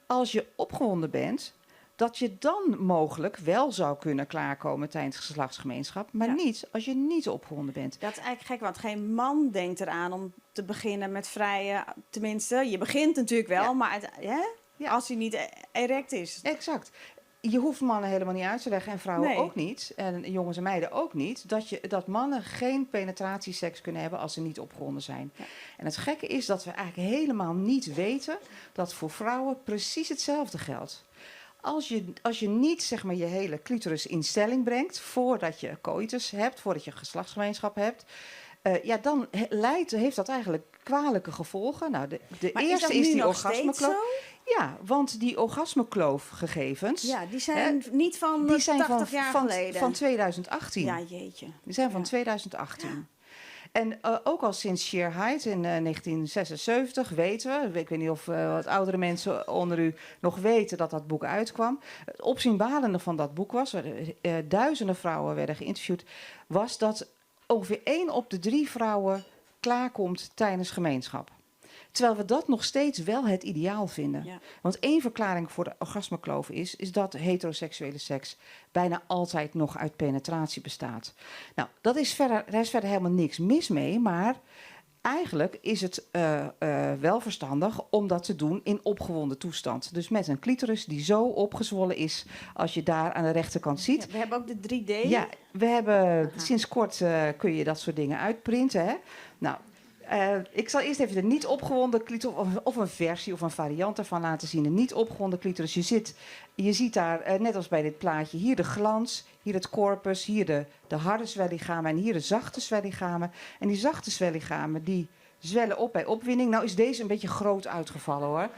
als je opgewonden bent, dat je dan mogelijk wel zou kunnen klaarkomen tijdens geslachtsgemeenschap, maar niet als je niet opgewonden bent. Dat is eigenlijk gek, want geen man denkt eraan om te beginnen met vrijen. Tenminste, je begint natuurlijk wel, maar als hij niet erect is. Exact. Je hoeft mannen helemaal niet uit te leggen en vrouwen ook niet. En jongens en meiden ook niet. Dat mannen geen penetratieseks kunnen hebben als ze niet opgewonden zijn. Ja. En het gekke is dat we eigenlijk helemaal niet weten dat voor vrouwen precies hetzelfde geldt. Als je niet, zeg maar, je hele clitoris in stelling brengt voordat je coitus hebt, voordat je geslachtsgemeenschap hebt, dan heeft dat eigenlijk kwalijke gevolgen. Nou, de eerste is die orgasmekloof. Ja, want die orgasmekloofgegevens, die zijn niet van 80 jaar geleden. Van 2018. Ja, jeetje. Die zijn van 2018. Ja. En ook al sinds Sheer Height in 1976 weten we, ik weet niet of wat oudere mensen onder u nog weten dat boek uitkwam. Het opzienbarende van dat boek was, duizenden vrouwen werden geïnterviewd, was dat ongeveer 1 op de 3 vrouwen klaarkomt tijdens gemeenschap. Terwijl we dat nog steeds wel het ideaal vinden. Ja. Want één verklaring voor de orgasmekloof is dat heteroseksuele seks bijna altijd nog uit penetratie bestaat. Nou, daar is verder helemaal niks mis mee, maar eigenlijk is het wel verstandig om dat te doen in opgewonden toestand. Dus met een clitoris die zo opgezwollen is als je daar aan de rechterkant ziet. Ja, we hebben ook de 3D. Ja, we hebben sinds kort kun je dat soort dingen uitprinten. Hè? Nou, Ik zal eerst even de niet opgewonden clitoris, of een versie of een variant ervan laten zien. Een niet opgewonden clitoris. Je ziet daar, net als bij dit plaatje, hier de glans, hier het corpus, hier de harde zwellichamen en hier de zachte zwellichamen. En die zachte zwellichamen, die zwellen op bij opwinding. Nou is deze een beetje groot uitgevallen, hoor.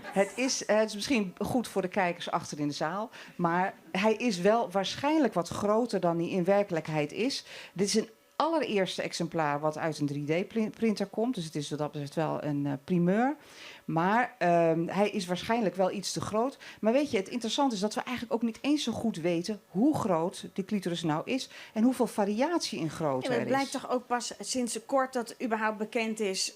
Het is misschien goed voor de kijkers achter in de zaal. Maar hij is wel waarschijnlijk wat groter dan hij in werkelijkheid is. Dit is een allereerste exemplaar wat uit een 3D-printer komt. Dus het is wat dat betreft wel een primeur. Maar hij is waarschijnlijk wel iets te groot. Maar weet je, het interessante is dat we eigenlijk ook niet eens zo goed weten hoe groot de clitoris nou is en hoeveel variatie in grootte er het is. blijkt toch ook pas sinds kort dat überhaupt bekend is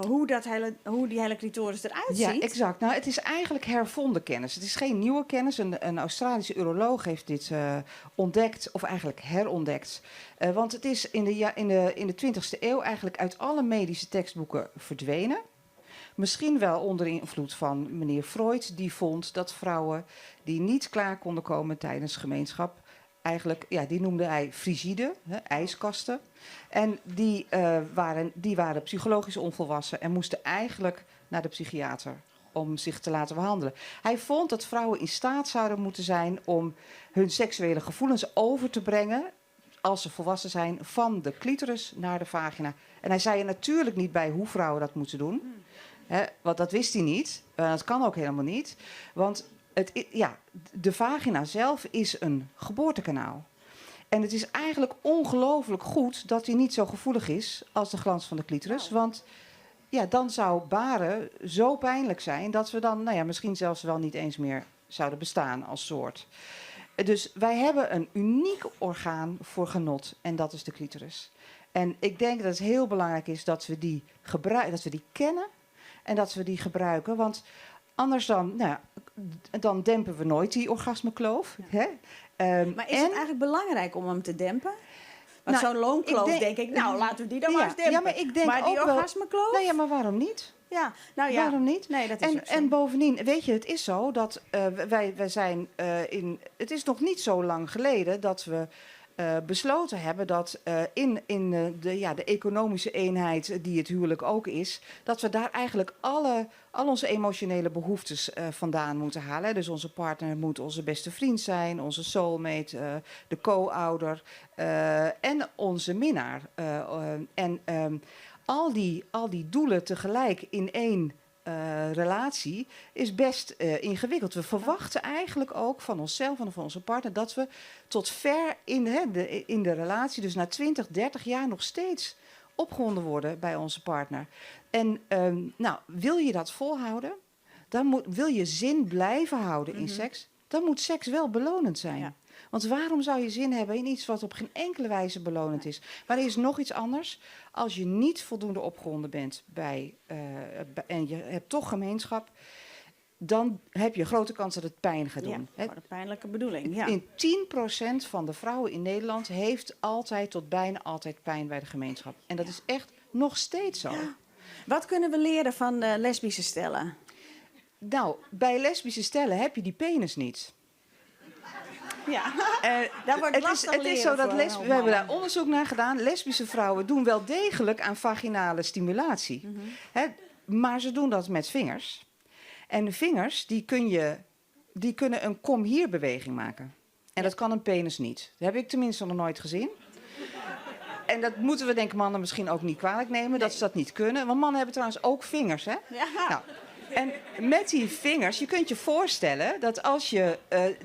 hoe die hele clitoris eruit ziet? Ja, exact. Nou, het is eigenlijk hervonden kennis. Het is geen nieuwe kennis. Een Australische uroloog heeft dit ontdekt, of eigenlijk herontdekt. Want het is in de 20e eeuw eigenlijk uit alle medische tekstboeken verdwenen. Misschien wel onder invloed van meneer Freud, die vond dat vrouwen die niet klaar konden komen tijdens gemeenschap, eigenlijk, ja, die noemde hij frigide, ijskasten. En die waren psychologisch onvolwassen en moesten eigenlijk naar de psychiater om zich te laten behandelen. Hij vond dat vrouwen in staat zouden moeten zijn om hun seksuele gevoelens over te brengen, als ze volwassen zijn, van de clitoris naar de vagina. En hij zei er natuurlijk niet bij hoe vrouwen dat moeten doen. Want dat wist hij niet. Dat kan ook helemaal niet. Want de vagina zelf is een geboortekanaal. En het is eigenlijk ongelooflijk goed dat hij niet zo gevoelig is als de glans van de clitoris. Want ja, dan zou baren zo pijnlijk zijn dat we dan misschien zelfs wel niet eens meer zouden bestaan als soort. Dus wij hebben een uniek orgaan voor genot en dat is de clitoris. En ik denk dat het heel belangrijk is dat we die kennen en dat we die gebruiken. Want anders dan dempen we nooit die orgasmekloof. Ja. Maar is het eigenlijk belangrijk om hem te dempen? Want zo'n loonkloof denk ik, laten we die dan maar eens dempen. Ja, maar ik denk maar ook die orgasmekloof? Nou ja, maar waarom niet? Ja, nou ja. Waarom niet? Nee, dat is en bovendien, weet je, het is zo dat wij zijn het is nog niet zo lang geleden dat we besloten hebben dat in de economische eenheid die het huwelijk ook is, dat we daar eigenlijk al onze emotionele behoeftes vandaan moeten halen. Hè. Dus onze partner moet onze beste vriend zijn, onze soulmate, de co-ouder en onze minnaar. Al die doelen tegelijk in één relatie is best ingewikkeld. We verwachten eigenlijk ook van onszelf en van onze partner dat we tot ver in de relatie, dus na 20, 30 jaar nog steeds opgewonden worden bij onze partner. En wil je dat volhouden, wil je zin blijven houden in seks, dan moet seks wel belonend zijn. Ja. Want waarom zou je zin hebben in iets wat op geen enkele wijze belonend is? Maar er is nog iets anders. Als je niet voldoende opgewonden bent en je hebt toch gemeenschap, dan heb je een grote kans dat het pijn gaat doen. Ja, voor de pijnlijke bedoeling. Ja. In 10% van de vrouwen in Nederland heeft altijd tot bijna altijd pijn bij de gemeenschap. En dat is echt nog steeds zo. Ja. Wat kunnen we leren van lesbische stellen? Nou, bij lesbische stellen heb je die penis niet. Ja, daar wordt lastig het is zo dat we hebben daar onderzoek naar gedaan. Lesbische vrouwen doen wel degelijk aan vaginale stimulatie. Maar ze doen dat met vingers. En de vingers, die kunnen een kom hier beweging maken. En dat kan een penis niet. Dat heb ik tenminste nog nooit gezien. En dat moeten we, denk ik, mannen misschien ook niet kwalijk nemen, dat ze dat niet kunnen. Want mannen hebben trouwens ook vingers, hè? Ja. Nou, en met die vingers, je kunt je voorstellen dat als je...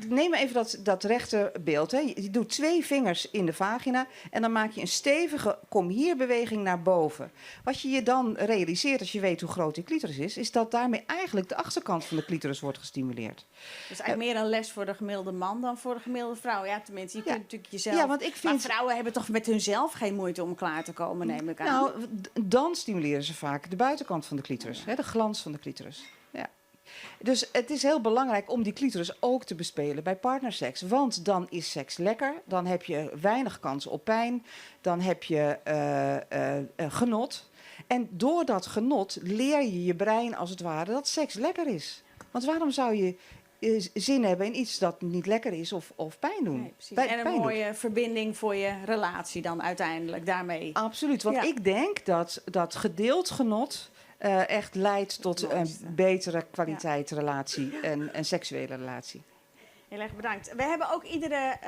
neem maar even dat rechter beeld. Hè. Je doet 2 vingers in de vagina en dan maak je een stevige kom hier beweging naar boven. Wat je dan realiseert als je weet hoe groot die clitoris is dat daarmee eigenlijk de achterkant van de clitoris wordt gestimuleerd. Dus eigenlijk meer een les voor de gemiddelde man dan voor de gemiddelde vrouw. Ja, tenminste, je kunt natuurlijk jezelf... Ja, want ik vind... Maar vrouwen hebben toch met hunzelf geen moeite om klaar te komen, neem ik aan. Nou, dan stimuleren ze vaak de buitenkant van de clitoris. Hè, de glans van de clitoris. Ja. Dus het is heel belangrijk om die clitoris ook te bespelen bij partnerseks. Want dan is seks lekker, dan heb je weinig kans op pijn, dan heb je genot. En door dat genot leer je je brein als het ware dat seks lekker is. Want waarom zou je zin hebben in iets dat niet lekker is of pijn doen. Nee, precies. En een mooie verbinding voor je relatie dan uiteindelijk daarmee. Absoluut, want ik denk dat gedeeld genot echt leidt tot een betere kwaliteit relatie en seksuele relatie. Heel erg bedankt. We hebben ook iedere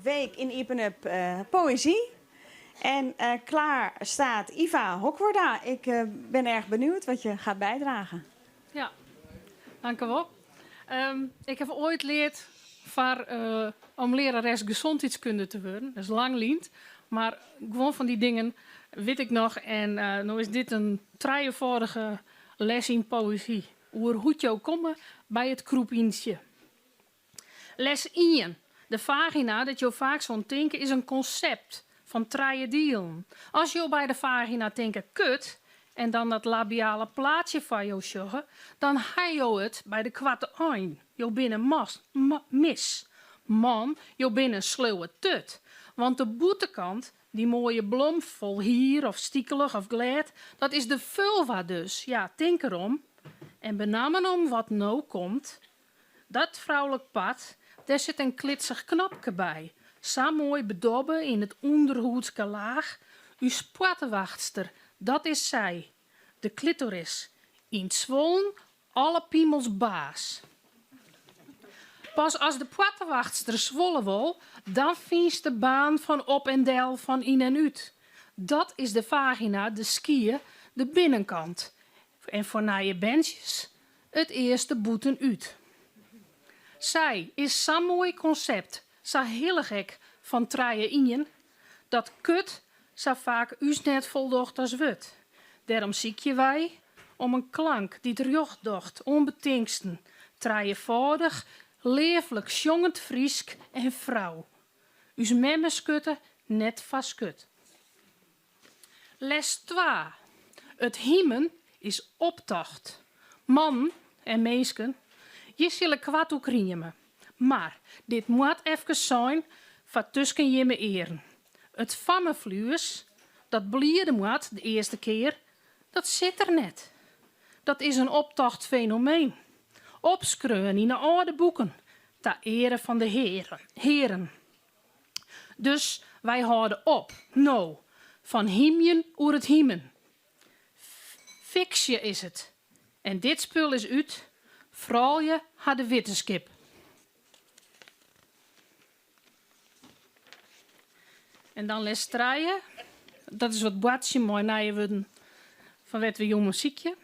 week in Iepen Up poëzie. En klaar staat Iva Hokwarda. Ik ben erg benieuwd wat je gaat bijdragen. Ja, dank u wel. Ik heb ooit geleerd om lerares gezondheidskunde te worden. Dat is lang liend. Maar gewoon van die dingen weet ik nog. En nu is dit een drieënvoudige les in poëzie. Hoe je ook komen bij het kroepientje. Les 1. De vagina, dat je vaak zo'n denken, is een concept van drie delen. Als je bij de vagina denkt kut en dan dat labiale plaatje van jou zorgen, dan ga je het bij de kwarte ein. Je binnen mis. Man, je binnen sluwe tut. Want de boetekant, die mooie blom vol hier of stiekelig of glad, dat is de vulva dus. Ja, denk erom. En benamen om wat nou komt, dat vrouwelijk pad, daar zit een klitsig knopje bij. Zo mooi bedobben in het onderhoedske laag. Uw spattenwachtster, dat is zij. De clitoris. In zwollen, alle piemels baas. Pas als de spattenwachtster zwollen wil, dan vindt de baan van op en del van in en uit. Dat is de vagina, de skiën, de binnenkant. En voor na je benches, het eerste boeten uit. Zij is zo'n mooi concept, zo heel gek van traaien injen, dat kut zo vaak us net voldocht als wut. Daarom ziek je wij om een klank die terjocht docht, onbetingsten, traaienvoudig, leeflijk, jongend, friesk en vrouw. Us memmeskutte net vaskut. Les 2. Het hiemen is optocht. Man en meesken, je zullen kwaad ook riemen. Maar dit moet even zijn, van tussen je me eren. Het vammenvluurs, dat blierde moet de eerste keer, dat zit er net. Dat is een optochtfenomeen. Opskreun in de oude boeken, ter ere van de heren. Dus wij houden op, nou, van hiemjen oer het hiemen. Fiksje is het. En dit spul is uit, vrouwje had de witte skip. En dan les 3. Dat is wat boatje mooi naar je worden van wat we jong muziekje.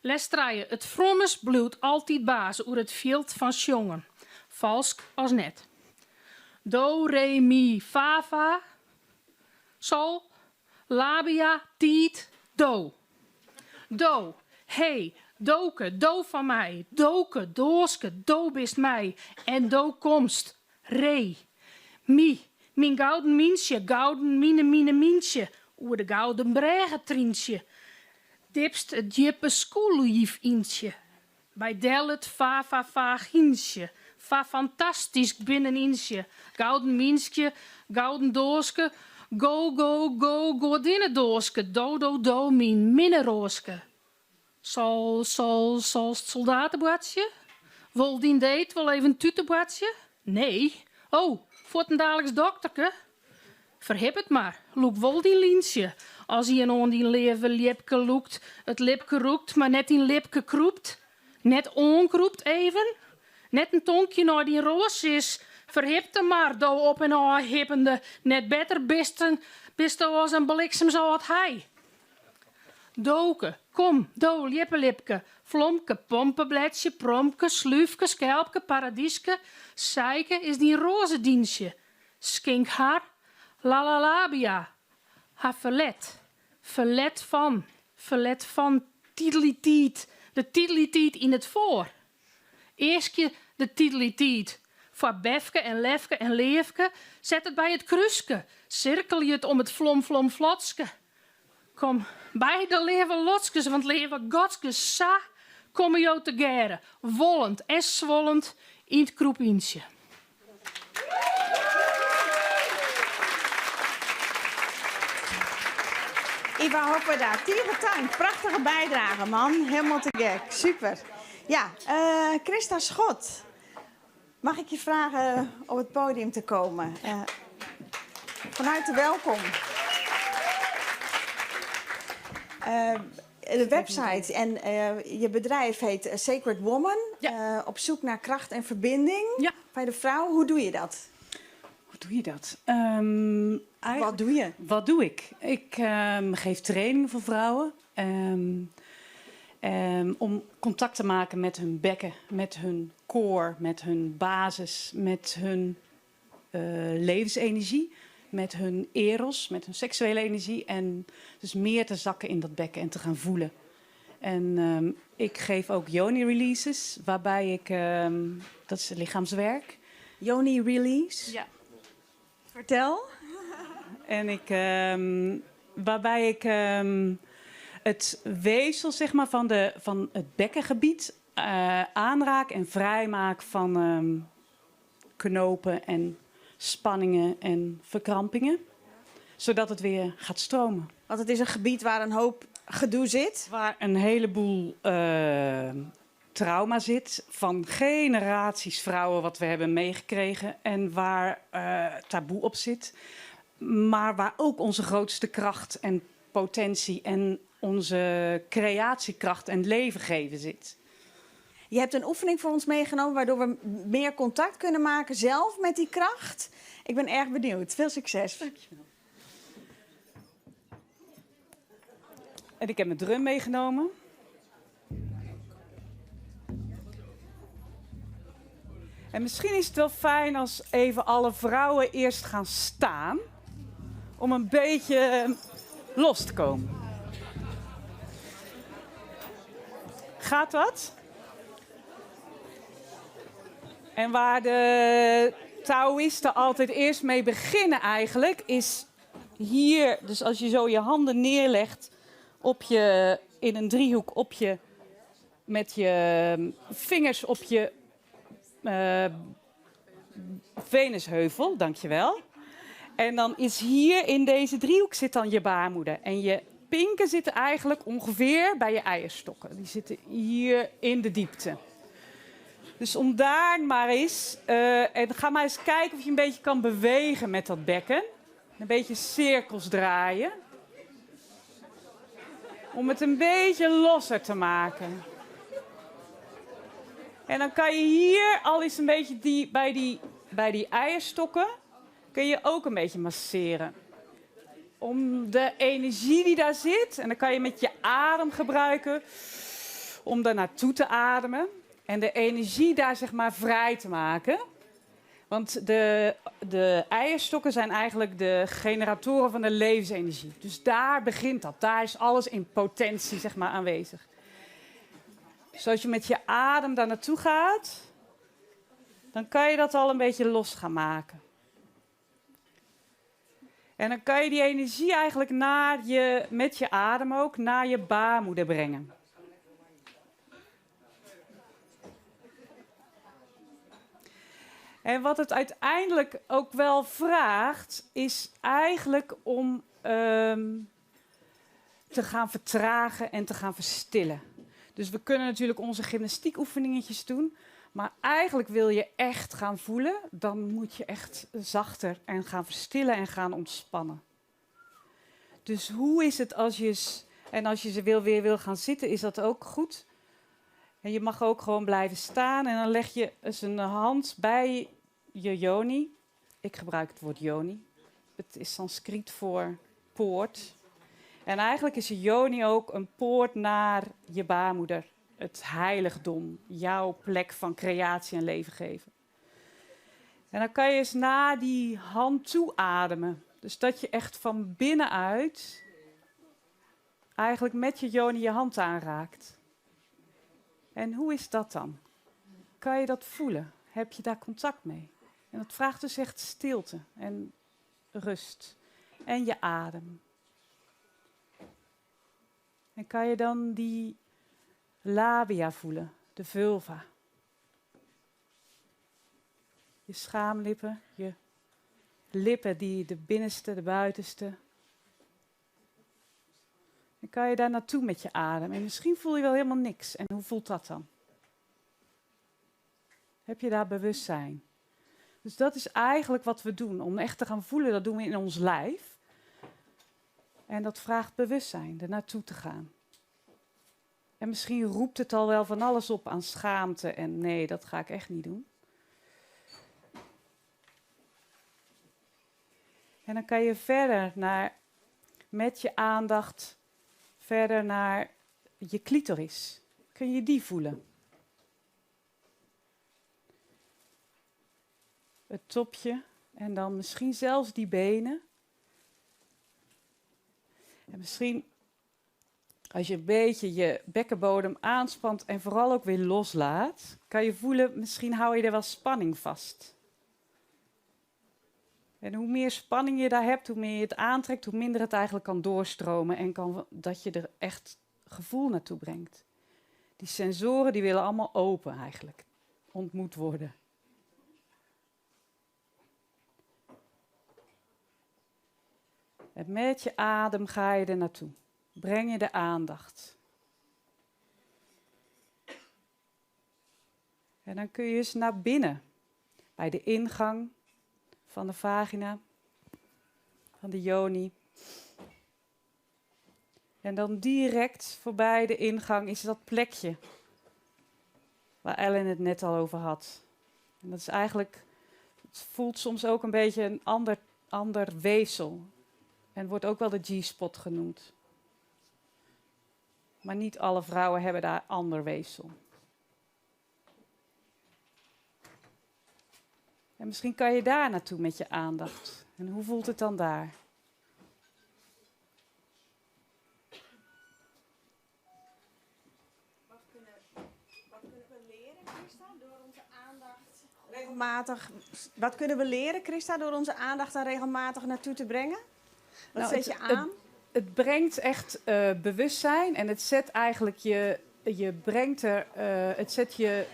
Les 3. Het frommes bloed altijd baas oer het veld van jongen. Valsk als net. Do, re, mi, fa, fa. Sol, labia, tiet, do. Do, hey, doke, do van mij. Doke, dooske, do bist mij. En do komst, re. Mi, min gouden minsje, gouden mine minsje. Oer de gouden bregetrinsje. Dipst het jippe skoelief insje. Bij del het va ginsje. Va fantastisch binneninsje. Gouden minsje, gouden dooske. Go, go, go, gordine dooske. Do, min minnerooske. Sol, soldatenboatje? Wil die deed wel even tutenboatje? Nee. Oh, voor een dadelijks dokterke? Verhip het maar. Loek wel die linsje. Als hij een die leven lipke loekt, het lipke roekt, maar net in lipke kroept. Net onkroept even. Net een tonkje naar die roos is. Verhip hem maar, do op en aan hippende. Net beter bist als een bliksem zoals hij. Doken, kom, do, lipke, vlomke, pompenbletje, promke, sluifke, schelpke, paradieske, zeike is die roze dienstje. Skink haar, lalalabia, haar verlet van, tidelitiet, de tidelitiet in het voor. Eerst je de tidelitiet. Voor befke en lefke en leefke, zet het bij het kruske. Cirkel je het om het flom flotske. Kom, bij de leven lotskes, want leven godskes, sa, komen jou te geren. Wollend en zwollend in het kroepinsje. Iva Hokwarda, Tierentuin, prachtige bijdrage, man. Helemaal te gek, super. Ja, Christa Schot, Mag ik je vragen op het podium te komen? Van harte welkom. De website en je bedrijf heet Sacred Woman. Op zoek naar kracht en verbinding bij de vrouw. Hoe doe je dat? Hoe doe je dat? Wat doe je? Wat doe ik? Ik geef trainingen voor vrouwen. Om contact te maken met hun bekken, met hun core, met hun basis, met hun levensenergie, met hun eros, met hun seksuele energie. En dus meer te zakken in dat bekken en te gaan voelen. En ik geef ook yoni releases, waarbij ik, dat is lichaamswerk. Yoni release? Ja. Vertel. En ik, waarbij ik het weefsel zeg maar, van het bekkengebied aanraak en vrijmaak van knopen en spanningen en verkrampingen. Zodat het weer gaat stromen. Want het is een gebied waar een hoop gedoe zit. Waar een heleboel trauma zit van generaties vrouwen wat we hebben meegekregen. En waar taboe op zit. Maar waar ook onze grootste kracht en potentie en onze creatiekracht en leven geven zit. Je hebt een oefening voor ons meegenomen waardoor we meer contact kunnen maken zelf met die kracht. Ik ben erg benieuwd. Veel succes. Dankjewel. En ik heb mijn drum meegenomen. En misschien is het wel fijn als even alle vrouwen eerst gaan staan. Om een beetje los te komen. Gaat dat? En waar de Taoïsten altijd eerst mee beginnen eigenlijk, is hier, dus als je zo je handen neerlegt in een driehoek met je vingers op je venusheuvel, dankjewel. En dan is hier in deze driehoek zit dan je baarmoeder. En je pinken zitten eigenlijk ongeveer bij je eierstokken. Die zitten hier in de diepte. Dus om daar maar eens... en ga maar eens kijken of je een beetje kan bewegen met dat bekken. Een beetje cirkels draaien. Om het een beetje losser te maken. En dan kan je hier al eens een beetje bij die eierstokken... kun je ook een beetje masseren. Om de energie die daar zit... en dan kan je met je adem gebruiken... om daar naartoe te ademen... en de energie daar zeg maar vrij te maken. Want de eierstokken zijn eigenlijk de generatoren van de levensenergie. Dus daar begint dat. Daar is alles in potentie zeg maar aanwezig. Dus als je met je adem daar naartoe gaat... dan kan je dat al een beetje los gaan maken. En dan kan je die energie eigenlijk met je adem ook naar je baarmoeder brengen. En wat het uiteindelijk ook wel vraagt, is eigenlijk om te gaan vertragen en te gaan verstillen. Dus we kunnen natuurlijk onze gymnastiekoefeningetjes doen. Maar eigenlijk wil je echt gaan voelen, dan moet je echt zachter en gaan verstillen en gaan ontspannen. Dus hoe is het als je weer wil gaan zitten, is dat ook goed. En je mag ook gewoon blijven staan en dan leg je eens een hand bij je yoni. Ik gebruik het woord yoni. Het is Sanskriet voor poort. En eigenlijk is je yoni ook een poort naar je baarmoeder. Het heiligdom, jouw plek van creatie en leven geven. En dan kan je eens naar die hand toe ademen. Dus dat je echt van binnenuit eigenlijk met je yoni je hand aanraakt. En hoe is dat dan? Kan je dat voelen? Heb je daar contact mee? En dat vraagt dus echt stilte en rust. En je adem. En kan je dan die labia voelen, de vulva. Je schaamlippen, je lippen, de binnenste, de buitenste. Dan kan je daar naartoe met je adem. En misschien voel je wel helemaal niks. En hoe voelt dat dan? Heb je daar bewustzijn? Dus dat is eigenlijk wat we doen. Om echt te gaan voelen, dat doen we in ons lijf. En dat vraagt bewustzijn, er naartoe te gaan. En misschien roept het al wel van alles op aan schaamte. En nee, dat ga ik echt niet doen. En dan kan je verder met je aandacht verder naar je clitoris. Kun je die voelen? Het topje en dan misschien zelfs die benen. En misschien als je een beetje je bekkenbodem aanspant en vooral ook weer loslaat, kan je voelen, misschien hou je er wel spanning vast. En hoe meer spanning je daar hebt, hoe meer je het aantrekt, hoe minder het eigenlijk kan doorstromen en dat je er echt gevoel naartoe brengt. Die sensoren die willen allemaal open eigenlijk, ontmoet worden. En met je adem ga je er naartoe. Breng je de aandacht. En dan kun je eens naar binnen, bij de ingang van de vagina, van de yoni. En dan direct voorbij de ingang is dat plekje waar Ellen het net al over had. En dat is eigenlijk, het voelt soms ook een beetje een ander weefsel. En wordt ook wel de G-spot genoemd. Maar niet alle vrouwen hebben daar ander weefsel. En misschien kan je daar naartoe met je aandacht. En hoe voelt het dan daar? Wat kunnen we leren, Christa, door onze aandacht regelmatig? Wat kunnen we leren, Christa, door onze aandacht daar regelmatig naartoe te brengen? Wat zet je aan? Het brengt echt bewustzijn en het zet eigenlijk het zet je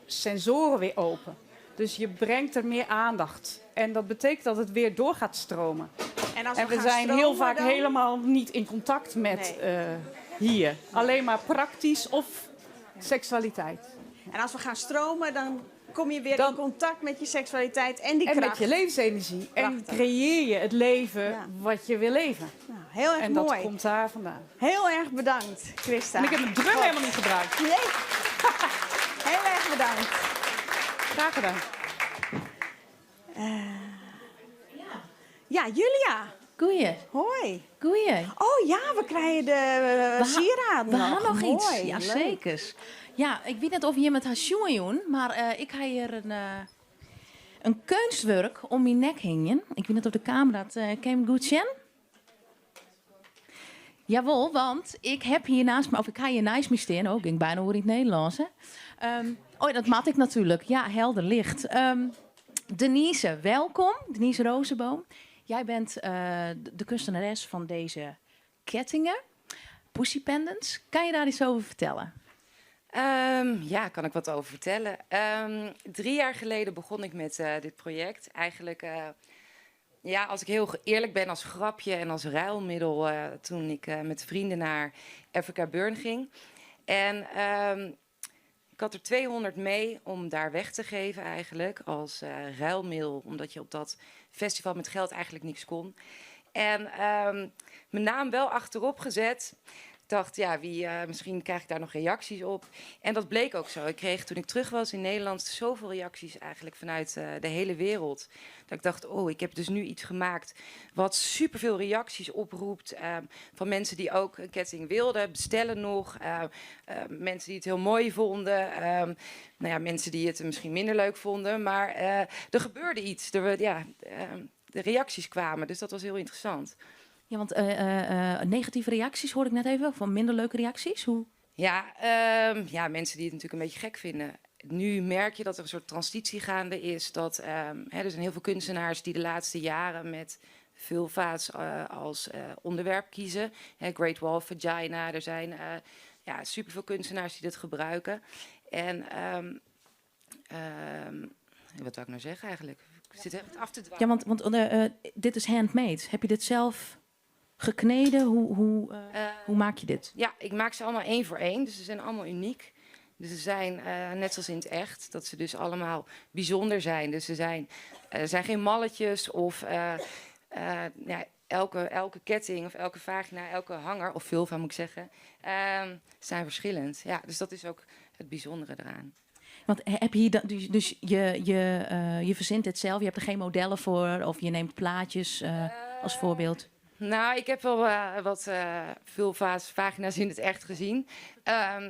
sensoren weer open. Dus je brengt er meer aandacht. En dat betekent dat het weer door gaat stromen. En we zijn heel vaak helemaal niet in contact met hier. Alleen maar praktisch of seksualiteit. En als we gaan stromen, dan kom je weer in contact met je seksualiteit en die kracht. En met je levensenergie. En creëer je het leven wat je wil leven. Nou, heel erg en mooi. En dat komt daar vandaan. Heel erg bedankt, Christa. En ik heb de drum helemaal niet gebruikt. Nee. Heel erg bedankt. Graag gedaan. Ja, Julia. Goeie. Hoi. Goeie. Oh ja, we krijgen de sieraden we hebben nog iets. Mooi, Ja, leuk. zeker. Ja, ik weet niet of je met haar schoenen doen, maar ik ga hier een kunstwerk om mijn nek hingen. Ik weet niet of de camera dat kan goed zien. Jawel, want ik heb hier naast me, of ik ga hier naast me staan, ook ik bijna hoor in het Nederlands. Oh, dat mat ik natuurlijk. Ja, helder licht. Denise, welkom. Denise Rozenboom. Jij bent de kunstenares van deze kettingen, Pussy Pendants. Kan je daar iets over vertellen? Ja, kan ik wat over vertellen. 3 jaar geleden begon ik met dit project. Eigenlijk, ja, als ik heel eerlijk ben, als grapje en als ruilmiddel toen ik met vrienden naar Africa Burn ging. En ik had er 200 mee om daar weg te geven eigenlijk als ruilmiddel. Omdat je op dat festival met geld eigenlijk niks kon. En mijn naam wel achterop gezet. Ik dacht, ja, misschien krijg ik daar nog reacties op. En dat bleek ook zo. Ik kreeg toen ik terug was in Nederland zoveel reacties eigenlijk vanuit de hele wereld. Dat ik dacht, oh, ik heb dus nu iets gemaakt wat superveel reacties oproept. Van mensen die ook een ketting wilden, bestellen nog. Mensen die het heel mooi vonden. Nou ja, mensen die het misschien minder leuk vonden. Maar er gebeurde iets. De reacties kwamen, dus dat was heel interessant. Ja, want negatieve reacties hoorde ik net even, van minder leuke reacties. Hoe? Ja, mensen die het natuurlijk een beetje gek vinden. Nu merk je dat er een soort transitie gaande is. Dat, er zijn heel veel kunstenaars die de laatste jaren met vulva's als onderwerp kiezen. Great Wall of Vagina, er zijn superveel kunstenaars die dit gebruiken. En wat zou ik nou zeggen eigenlijk? Ik zit echt af te dwalen. Ja, want dit is handmade. Heb je dit zelf gekneden? Hoe maak je dit? Ja, ik maak ze allemaal 1 voor 1, dus ze zijn allemaal uniek. Dus ze zijn, net zoals in het echt, dat ze dus allemaal bijzonder zijn. Dus ze zijn geen malletjes of elke ketting of elke vagina, elke hanger, of vulva moet ik zeggen, zijn verschillend. Ja, dus dat is ook het bijzondere eraan. Want heb je hier dus je verzint het zelf, je hebt er geen modellen voor of je neemt plaatjes als voorbeeld? Nou, ik heb wel wat vulva's, vagina's in het echt gezien.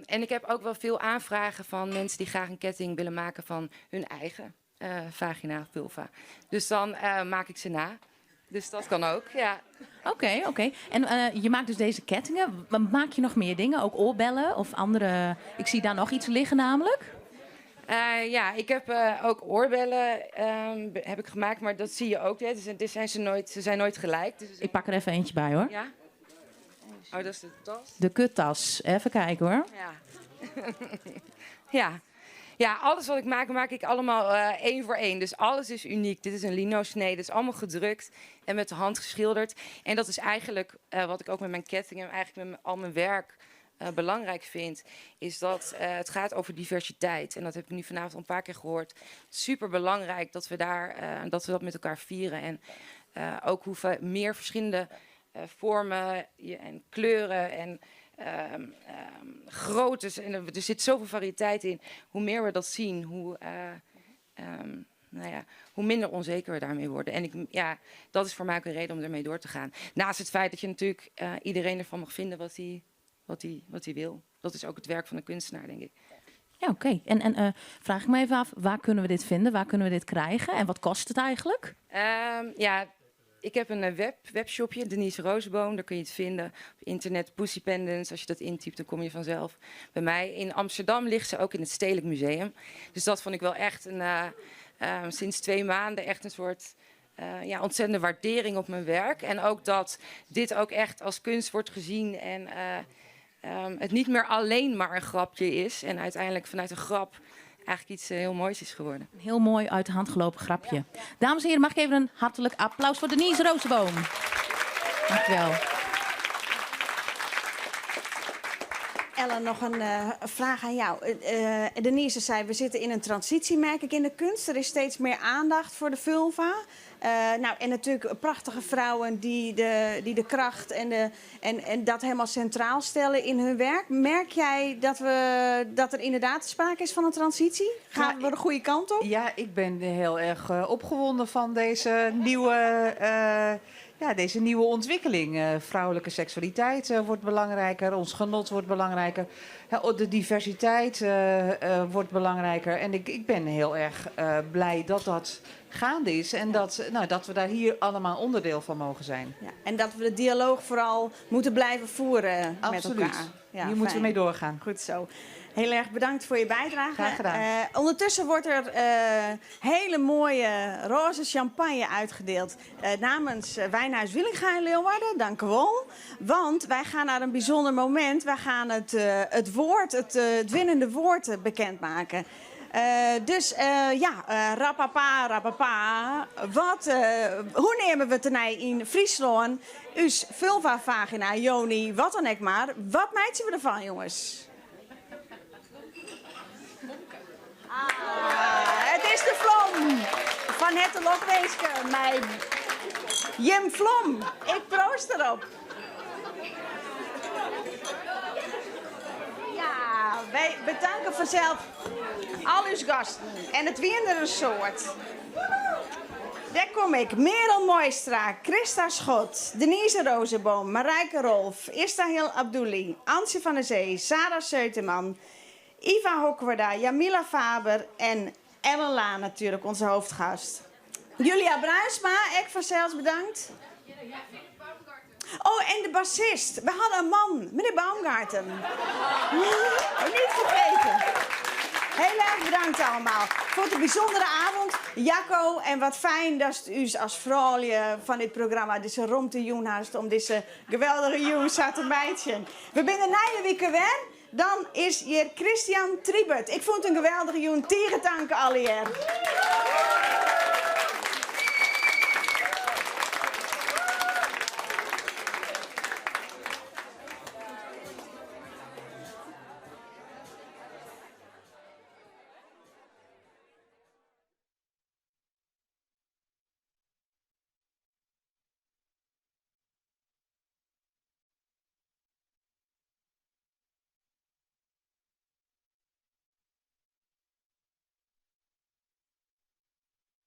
En ik heb ook wel veel aanvragen van mensen die graag een ketting willen maken van hun eigen vagina, vulva. Dus dan maak ik ze na. Dus dat kan ook, ja. Oké. En je maakt dus deze kettingen. Maak je nog meer dingen? Ook oorbellen of andere... Ik zie daar nog iets liggen namelijk. Ja, ik heb ook oorbellen heb ik gemaakt, maar dat zie je ook. Hè. Dus ze zijn nooit gelijk. Dus ik pak er even eentje bij hoor. Ja? Oh, dat is de tas. De kuttas. Even kijken hoor. Ja. Ja, alles wat ik maak ik allemaal 1 voor 1. Dus alles is uniek. Dit is een lino-snee. Het is allemaal gedrukt en met de hand geschilderd. En dat is eigenlijk wat ik ook met mijn kettingen, eigenlijk met al mijn werk belangrijk vind, is dat het gaat over diversiteit. En dat heb ik nu vanavond al een paar keer gehoord. Super belangrijk dat we dat met elkaar vieren. En ook hoeveel meer verschillende vormen en kleuren en groottes. En er zit zoveel variëteit in. Hoe meer we dat zien, hoe minder onzeker we daarmee worden. En dat is voor mij ook een reden om ermee door te gaan. Naast het feit dat je natuurlijk iedereen ervan mag vinden wat hij wil. Dat is ook het werk van de kunstenaar, denk ik. Ja, oké. En vraag ik me even af, waar kunnen we dit vinden? Waar kunnen we dit krijgen? En wat kost het eigenlijk? Ik heb een webshopje, Denise Rozenboom. Daar kun je het vinden op internet. Pussy Pendants, als je dat intypt, dan kom je vanzelf bij mij. In Amsterdam ligt ze ook in het Stedelijk Museum. Dus dat vond ik wel echt sinds 2 maanden echt een soort ontzettende waardering op mijn werk. En ook dat dit ook echt als kunst wordt gezien en het niet meer alleen maar een grapje is. En uiteindelijk vanuit een grap eigenlijk iets heel moois is geworden. Een heel mooi uit de hand gelopen grapje. Ja. Dames en heren, mag ik even een hartelijk applaus voor Denise Rozenboom. Dankjewel. Ellen, nog een vraag aan jou. Denise zei, we zitten in een transitie, merk ik, in de kunst. Er is steeds meer aandacht voor de vulva. En natuurlijk prachtige vrouwen die de kracht en dat helemaal centraal stellen in hun werk. Merk jij dat er inderdaad sprake is van een transitie? Gaan we de goede kant op? Ja, ik ben heel erg opgewonden van deze nieuwe ontwikkeling. Vrouwelijke seksualiteit wordt belangrijker, ons genot wordt belangrijker. De diversiteit wordt belangrijker. En ik ben heel erg blij dat dat gaande is. En dat we daar hier allemaal onderdeel van mogen zijn. Ja, en dat we de dialoog vooral moeten blijven voeren met elkaar. Ja, hier moeten we mee doorgaan. Goed zo. Heel erg bedankt voor je bijdrage. Graag gedaan. Ondertussen wordt er hele mooie roze champagne uitgedeeld namens Wijnhuis Willinga in Leeuwarden. Dank u wel. Want wij gaan naar een bijzonder moment. Wij gaan het winnende woord bekendmaken. Rapapa. Hoe nemen we het in Friesland? Us vulva vagina, Joni, wat dan ook maar. Wat meiden we ervan, jongens? Het is de vlom van het Lokweeske, mijn Jim Vlom. Ik proost erop. Ja, wij bedanken vanzelf al uw gasten. En het weer er een soort. Daar kom ik. Merel Mooistra, Christa Schot, Denise Rozenboom, Marijke Rolf, Istahil Abdouli, Antje van der Zee, Sarah Seuteman, Iva Hokwarda, Jamila Faber en Ellen Laan natuurlijk, onze hoofdgast. Julia Bruinsma, ik vanzelfs bedankt. Oh, en de bassist. We hadden een man, meneer Baumgarten. Niet vergeten. Heel erg bedankt allemaal voor de bijzondere avond. Jacco, en wat fijn dat u als vrouw van dit programma deze romte joen hast om deze geweldige joen te meidje. We zijn na week weer. Dan is hier Christian Triebert. Ik vond een geweldige joen. Tegen danken alle hier.